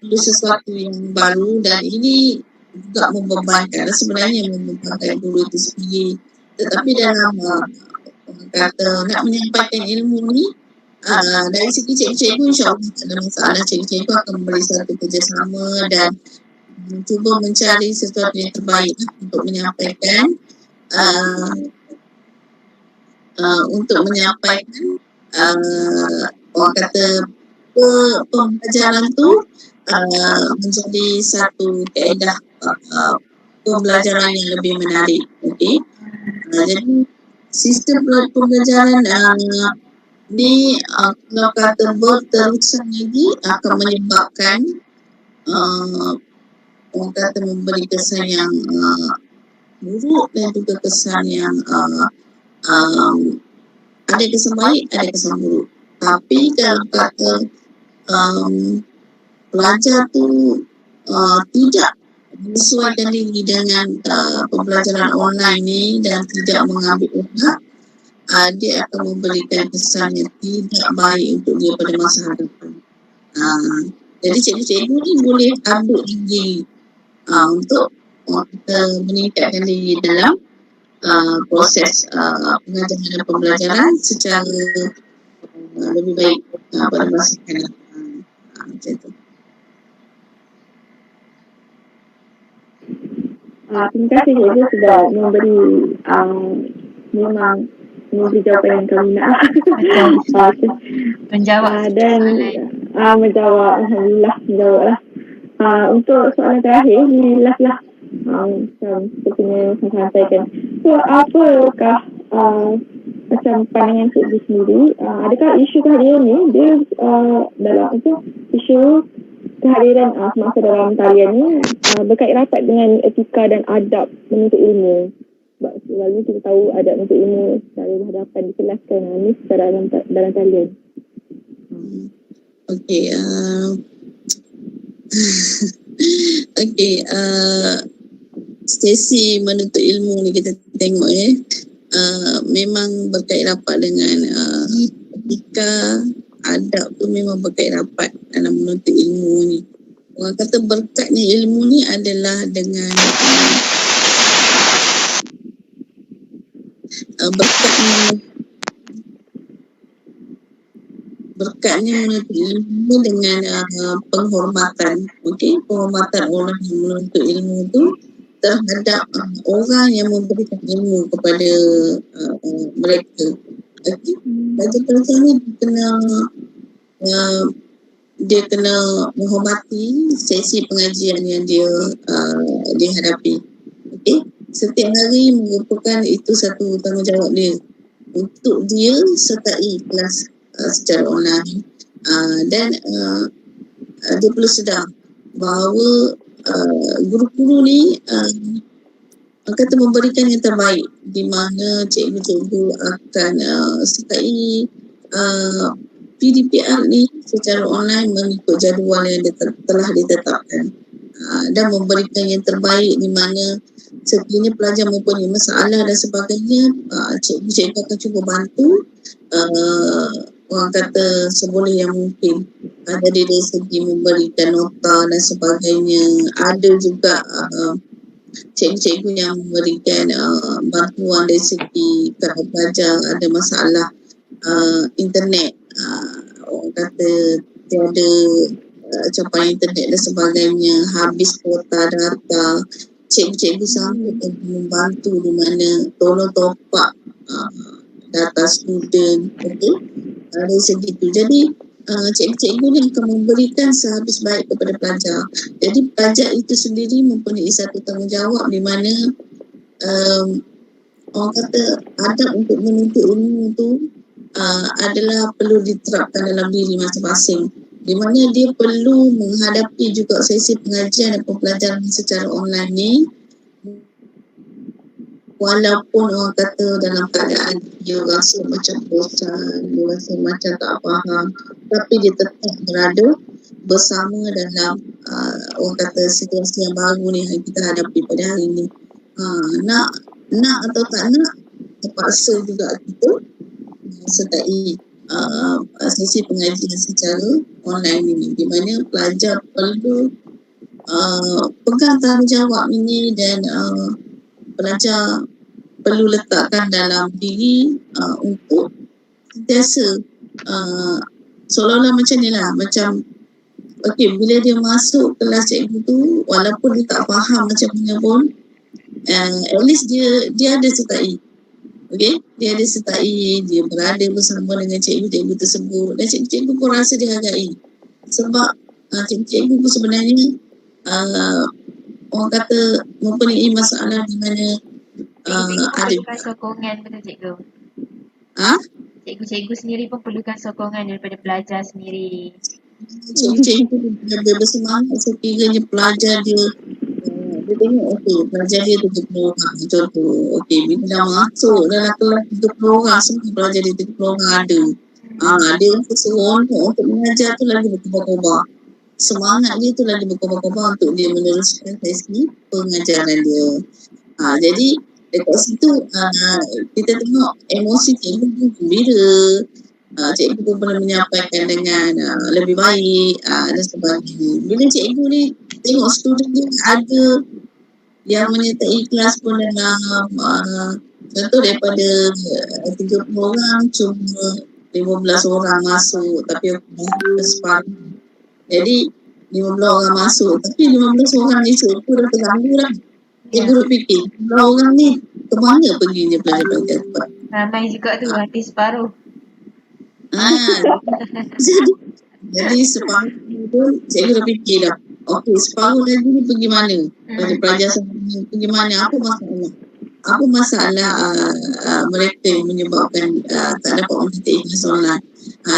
perlu sesuatu yang baru, dan ini juga membebankan, sebenarnya membebankan guru itu sendiri. Tetapi dalam orang kata nak menyampaikan ilmu ni, dari segi cikgu-cikgu insyaAllah tak ada masalah. Cikgu-cikgu akan memberi satu kerjasama dan cuba mencari sesuatu yang terbaik untuk menyampaikan orang kata pembelajaran tu menjadi satu kaedah pembelajaran yang lebih menarik. Okey. Jadi sistem pembelajaran ni kalau kata berterusan lagi akan menyebabkan orang kata memberi kesan yang buruk dan juga kesan yang ada kesan baik, ada kesan buruk. Tapi kalau kata pelajar tu tidak menyesuaikan diri dengan pembelajaran online ni dan tidak mengambil obat, dia akan memberikan kesan yang tidak baik untuk dia pada masa hadapan. Jadi cikgu-cikgu ni boleh update diri untuk kita meningkatkan diri dalam proses pengajaran dan pembelajaran secara lebih baik pada masa akan datang. Macam tu. Terima kasih cikgu sudah memberi memang memberi jawapan yang kami nak. Menjawab dan menjawab, alhamdulillah menjawab lah. Untuk soalan terakhir, ni last lah. Sepertinya saya sampaikan. So, apakah macam pandangan cikgu sendiri? Adakah isu kehadiran ni dia dalam isu kehadiran semasa dalam talian ni berkait rapat dengan etika dan adab menuntut ilmu? Sebab selalunya kita tahu adab menuntut ilmu secara berhadapan dikelaskan ni secara dalam talian. Okey, okey, sesi menuntut ilmu ni kita tengok memang berkait rapat dengan etika, adab tu memang berkait rapat dalam menuntut ilmu ni. Orang kata berkatnya ilmu ni adalah dengan berkatnya menuntut ilmu dengan penghormatan, okey, penghormatan orang yang menuntut ilmu tu terhadap orang yang memberikan ilmu kepada mereka. Okey, pelajar-pelajar ni dia kena menghormati sesi pengajian yang dia hadapi. Okey, setiap hari merupakan itu satu tanggungjawab dia untuk dia sertai kelas secara online, dan dia perlu sedar bahawa guru-guru ni kata memberikan yang terbaik, di mana cikgu-cikgu akan sertai PDPR ni secara online mengikut jadual yang telah ditetapkan, dan memberikan yang terbaik, di mana sekiranya pelajar mempunyai masalah dan sebagainya, cikgu-cikgu akan cuba bantu orang kata seboleh yang mungkin. Ada dari segi memberikan nota dan sebagainya. Ada juga cikgu-cikgu yang memberikan bantuan dari segi kalau pelajar ada masalah internet, orang kata tiada capai internet dan sebagainya, habis kuota data, cikgu-cikgu sanggup membantu, di mana tolong top up data student. Okey, dari segi itu. Jadi cikgu-cikgu ni akan memberikan sehabis baik kepada pelajar. Jadi pelajar itu sendiri mempunyai satu tanggungjawab, di mana orang kata adab untuk menuntut ilmu tu adalah perlu diterapkan dalam diri masing-masing, di mana dia perlu menghadapi juga sesi pengajian dan pembelajaran secara online ni, walaupun orang kata dalam keadaan dia rasa macam bosan, dia rasa macam tak faham, tapi dia tetap berada bersama dalam orang kata situasi yang baru ni yang kita hadapi pada hari ni. Nak atau tak nak, terpaksa juga kita sertai sesi pengajian secara online ini, di mana pelajar perlu pegang tanggungjawab ini, dan pelajar perlu letakkan dalam diri untuk sentiasa seolah-olah macam ni lah, macam okey, bila dia masuk kelas cikgu tu, walaupun dia tak faham macam mana pun, at least dia ada sertai. Okey, dia ada sertai, dia berada bersama dengan cikgu-cikgu tersebut, dan cikgu-cikgu pun rasa dihargai, sebab cikgu-cikgu pun sebenarnya orang kata mempunyai masalah di mana perlukan sokongan, betul cikgu? Cikgu-cikgu sendiri pun perlukan sokongan daripada pelajar sendiri. Cikgu-cikgu dia bersemangat sekiranya pelajar dia tengok okey, pelajar dia 30 orang contoh. Okey, bila dah masuk dalam kelas 30 orang, semua pelajar dia 30 orang ada. Dia seronok untuk mengajar tu lagi berkobar-kobar. Semangat dia tu lagi berkobar-kobar untuk dia meneruskan sesi pengajaran dia. Jadi dekat situ kita tengok emosi cikgu tu gembira, cikgu pun boleh menyampaikan dengan lebih baik dan sebagainya. Bila cikgu ni tengok student dia ada yang menyertai kelas pun dalam contoh daripada 30 orang cuma 15 orang masuk tapi separuh. Jadi 15 orang masuk tapi 15 orang ni cikgu dah terganggu dah. Cikgu fikir 15 orang ni ke mana perginya pelajar-pelajar tu. Ramai juga tu, hampir separuh. Jadi separuh tu cikgu dah fikir dah. Okey, separuh lagi ni pergi mana? Pelajar sebenarnya pergi mana? Apa masalah? Apa masalah mereka yang menyebabkan tak dapat mengikuti kelas online?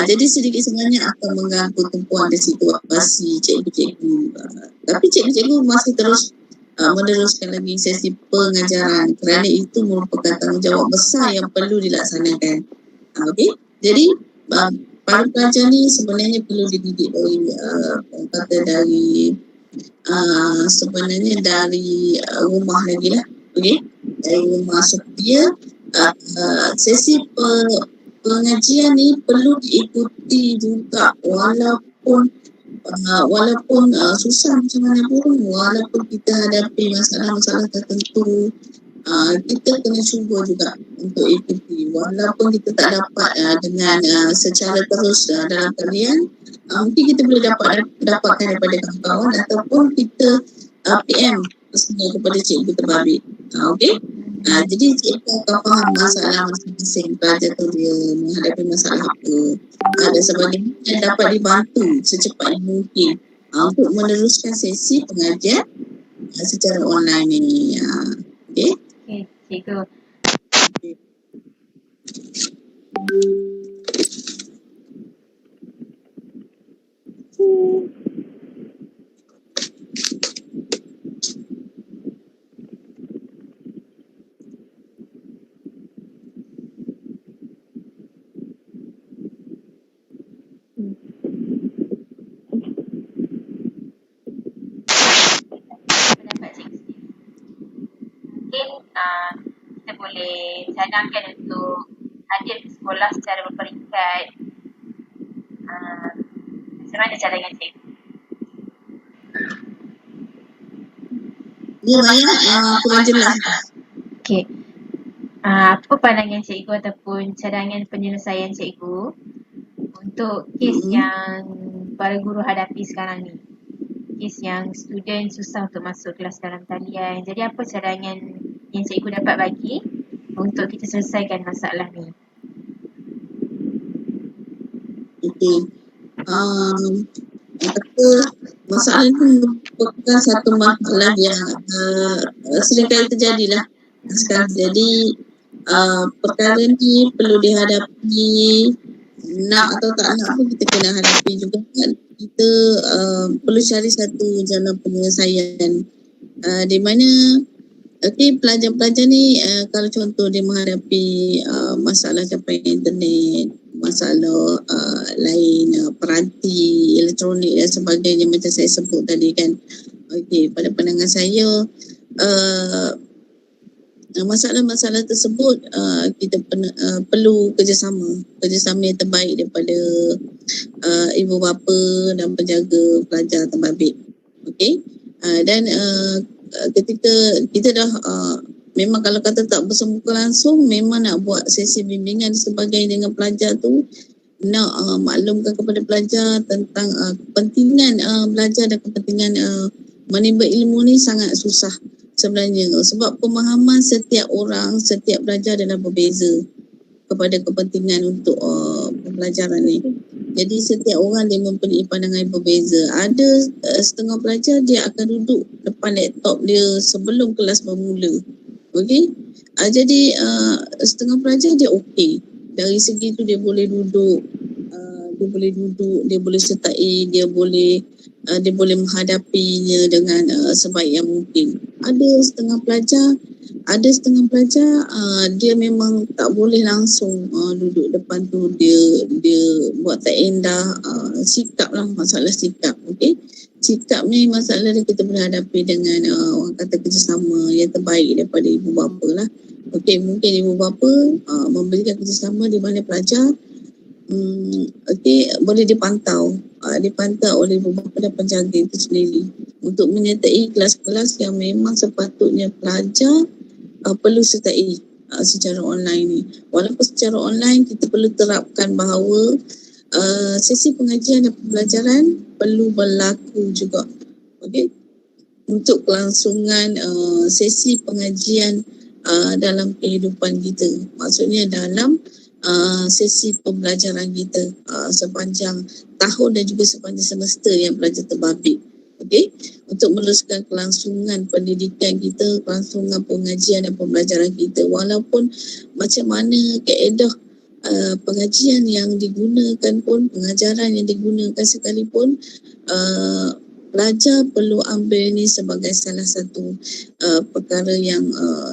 Jadi sedikit sebanyak akan mengganggu tumpuan dan situasi cikgu-cikgu. Tapi cikgu-cikgu masih terus meneruskan lagi sesi pengajaran kerana itu merupakan tanggungjawab besar yang perlu dilaksanakan. Okey, jadi para pelajar ni sebenarnya perlu dididik dari sebenarnya dari rumah lagi lah. Okey, dari rumah supaya sesi pengajian ni perlu diikuti juga walaupun susah macam mana pun, walaupun kita hadapi masalah-masalah tertentu, kita kena cuba juga untuk ikuti walaupun kita tak dapat dengan secara terus dalam talian, mungkin kita boleh dapatkan daripada kawan-kawan ataupun kita PM sebenarnya kepada cikgu terbabit. Okey, jadi cikgu akan faham masalah masing-masing pelajar tu dia menghadapi masalah apa dan sebagainya dan dapat dibantu secepat mungkin untuk meneruskan sesi pengajian secara online ni. Okey. Okey, cikgu. Kita boleh cadangkan untuk hadir ke sekolah secara berperingkat. Macam mana cadangan cikgu? Dia banyak kurang jelas. Okey. Apa pandangan cikgu ataupun cadangan penyelesaian cikgu untuk kes yang para guru hadapi sekarang ni? Kes yang student susah untuk masuk kelas dalam talian. Jadi apa cadangan yang cikgu dapat bagi untuk kita selesaikan masalah ni? Okey. Masalah itu merupakan satu masalah yang seringkali terjadilah sekarang. Jadi perkara ni perlu dihadapi, nak atau tak nak pun kita kena hadapi juga kan. Kita perlu cari satu jalan penyelesaian di mana pelajar-pelajar ni kalau contoh dia menghadapi masalah capaian internet, masalah lain peranti elektronik dan sebagainya macam saya sebut tadi kan. Okey, pada pandangan saya masalah-masalah tersebut kita perlu kerjasama yang terbaik daripada ibu bapa dan penjaga pelajar terbabit. Okey, dan ketika kita dah memang kalau kata tak bersemuka langsung, memang nak buat sesi bimbingan dan sebagainya dengan pelajar tu, nak maklumkan kepada pelajar tentang kepentingan belajar dan kepentingan menimba ilmu ni sangat susah sebenarnya, sebab pemahaman setiap orang, setiap pelajar adalah berbeza kepada kepentingan untuk pembelajaran ni. Jadi setiap orang dia mempunyai pandangan yang berbeza. Ada setengah pelajar dia akan duduk depan laptop dia sebelum kelas bermula. Okey. Jadi setengah pelajar dia okey. Dari segi tu dia boleh duduk, dia boleh sertai, dia boleh menghadapinya dengan sebaik yang mungkin. Ada setengah pelajar dia memang tak boleh langsung duduk depan tu, dia buat tak endah, sikap lah, masalah sikap. Okey, sikap ni masalah yang kita berhadapi dengan orang kata kerjasama yang terbaik daripada ibu bapa lah. Okey, mungkin ibu bapa memberikan kerjasama di mana pelajar boleh dipantau oleh beberapa dan penjaga itu sendiri untuk menyertai kelas-kelas yang memang sepatutnya pelajar perlu sertai secara online ni. Walaupun secara online kita perlu terapkan bahawa sesi pengajian dan pembelajaran perlu berlaku juga. Okey, untuk kelangsungan sesi pengajian dalam kehidupan kita. Maksudnya dalam sesi pembelajaran kita sepanjang tahun dan juga sepanjang semester yang pelajar terbabit. Okey, untuk meneruskan kelangsungan pendidikan kita, kelangsungan pengajian dan pembelajaran kita, walaupun macam mana kaedah pengajian yang digunakan pun, pengajaran yang digunakan sekalipun, pelajar perlu ambil ni sebagai salah satu perkara yang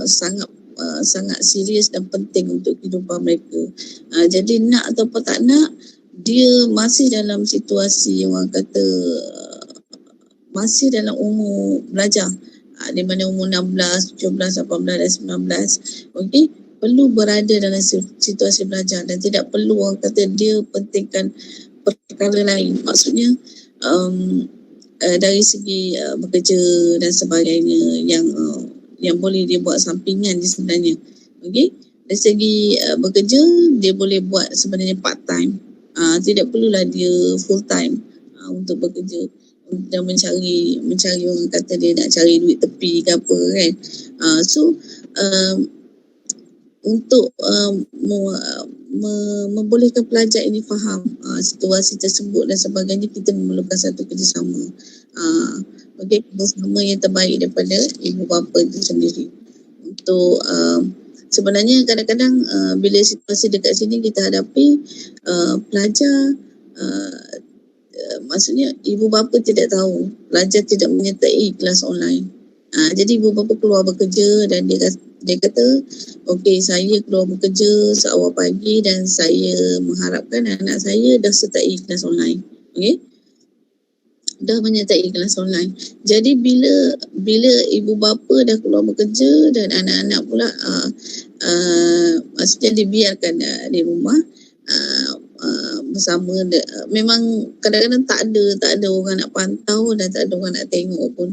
sangat serius dan penting untuk kehidupan mereka. Jadi nak ataupun tak nak, dia masih dalam situasi orang kata masih dalam umur belajar, di mana umur 16, 17, 18 dan 19. Okey, perlu berada dalam situasi belajar dan tidak perlu orang kata dia pentingkan perkara lain. Maksudnya dari segi bekerja dan sebagainya yang boleh dia buat sampingan dia sebenarnya. Okey, dari segi bekerja dia boleh buat sebenarnya part time. Tidak perlulah dia full time untuk bekerja dan mencari orang kata dia nak cari duit tepi ke apa kan. So untuk membolehkan pelajar ini faham situasi tersebut dan sebagainya, kita memerlukan satu kerjasama. Okey, kerjasama yang terbaik daripada ibu bapa itu sendiri. Untuk sebenarnya kadang-kadang bila situasi dekat sini kita hadapi pelajar maksudnya ibu bapa tidak tahu, pelajar tidak menyertai kelas online. Jadi ibu bapa keluar bekerja dan dia kata, okey, saya keluar bekerja seawal pagi dan saya mengharapkan anak saya dah sertai kelas online. Okey, dah menyertai kelas online. Jadi bila ibu bapa dah keluar bekerja dan anak-anak pula maksudnya dibiarkan di rumah bersama, memang kadang-kadang tak ada orang nak pantau dan tak ada orang nak tengok pun.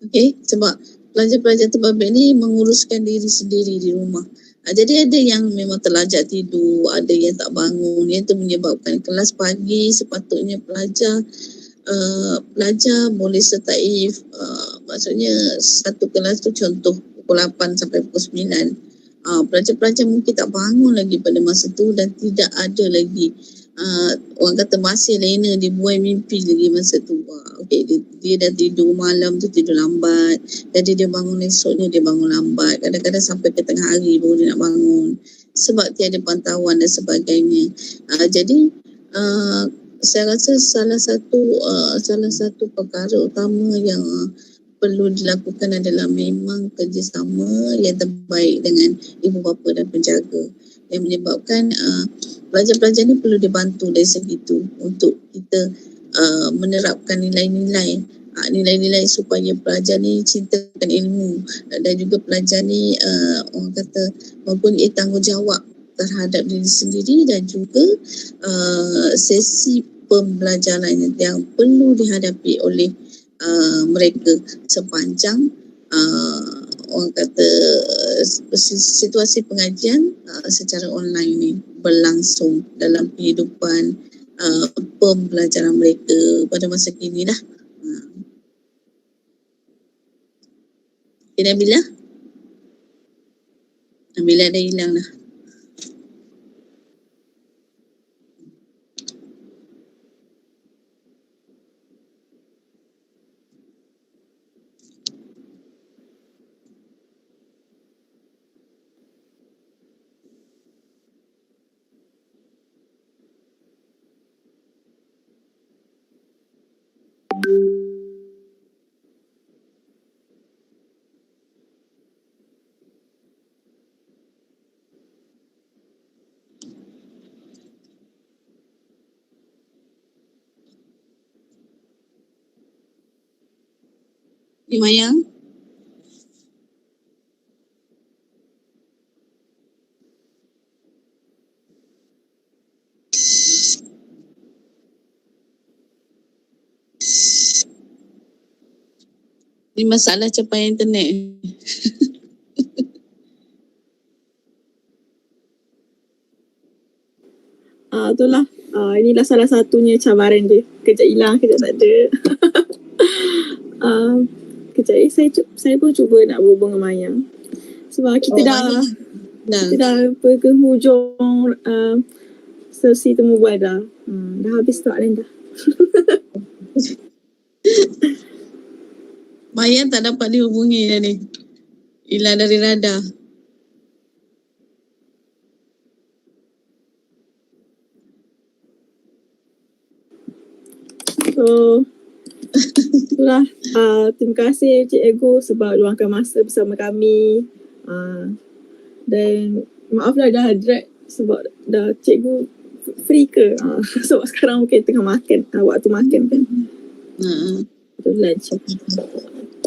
Okey, sebab pelajar-pelajar terbabit ni menguruskan diri sendiri di rumah. Jadi ada yang memang terlajak tidur, ada yang tak bangun, yang itu menyebabkan kelas pagi sepatutnya pelajar boleh sertai maksudnya satu kelas tu contoh pukul 8 sampai pukul 9. Pelajar-pelajar mungkin tak bangun lagi pada masa tu dan tidak ada lagi orang kata masih lena dibuai mimpi lagi masa tu. Okey, dia dah tidur malam tu tidur lambat, jadi dia bangun esoknya dia bangun lambat, kadang-kadang sampai ke tengah hari baru dia nak bangun sebab tiada pantauan dan sebagainya. Jadi saya rasa salah satu perkara utama yang perlu dilakukan adalah memang kerjasama yang terbaik dengan ibu bapa dan penjaga, yang menyebabkan pelajar-pelajar ni perlu dibantu dari segi itu untuk kita menerapkan nilai-nilai supaya pelajar ni cintakan ilmu dan juga pelajar ni orang kata mempunyai tanggungjawab terhadap diri sendiri dan juga sesi pembelajaran yang perlu dihadapi oleh mereka sepanjang orang kata situasi pengajian secara online ni berlangsung dalam kehidupan pembelajaran mereka pada masa kini dah. Nabila dah hilang dah. Mayang? Ini masalah capai internet. Itulah. Inilah salah satunya cabaran dia. Kejap hilang, kejap tak ada. Kejap saya pun cuba nak berhubung dengan Maya. Sebab kita dah ke hujung sesi temu bual dah. Dah habis soalan dah. Maya tak dapat dihubungi dah ni. Hilang dari radar. So, itulah. Terima kasih Cik Ego sebab luangkan masa bersama kami. Dan maaflah dah drag sebab dah cikgu free ke. Sebab sekarang mungkin tengah makan, waktu makan kan. Betul lunch.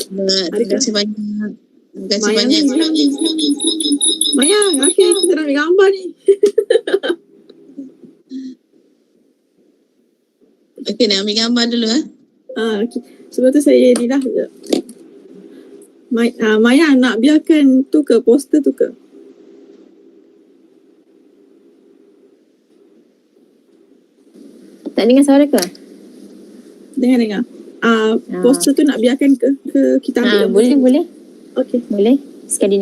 Terima kasih banyak. Terima kasih banyak. Maya, okay, kita nak ambil gambar ni. Okey, nak ambil gambar dulu Okay. Sebab tu saya ni dah. Maya nak biarkan tu ke poster tu ke? Tak dengar suara ke? Dengar. Poster tu nak biarkan ke kita ambil? Boleh. Okay. Boleh. Sekali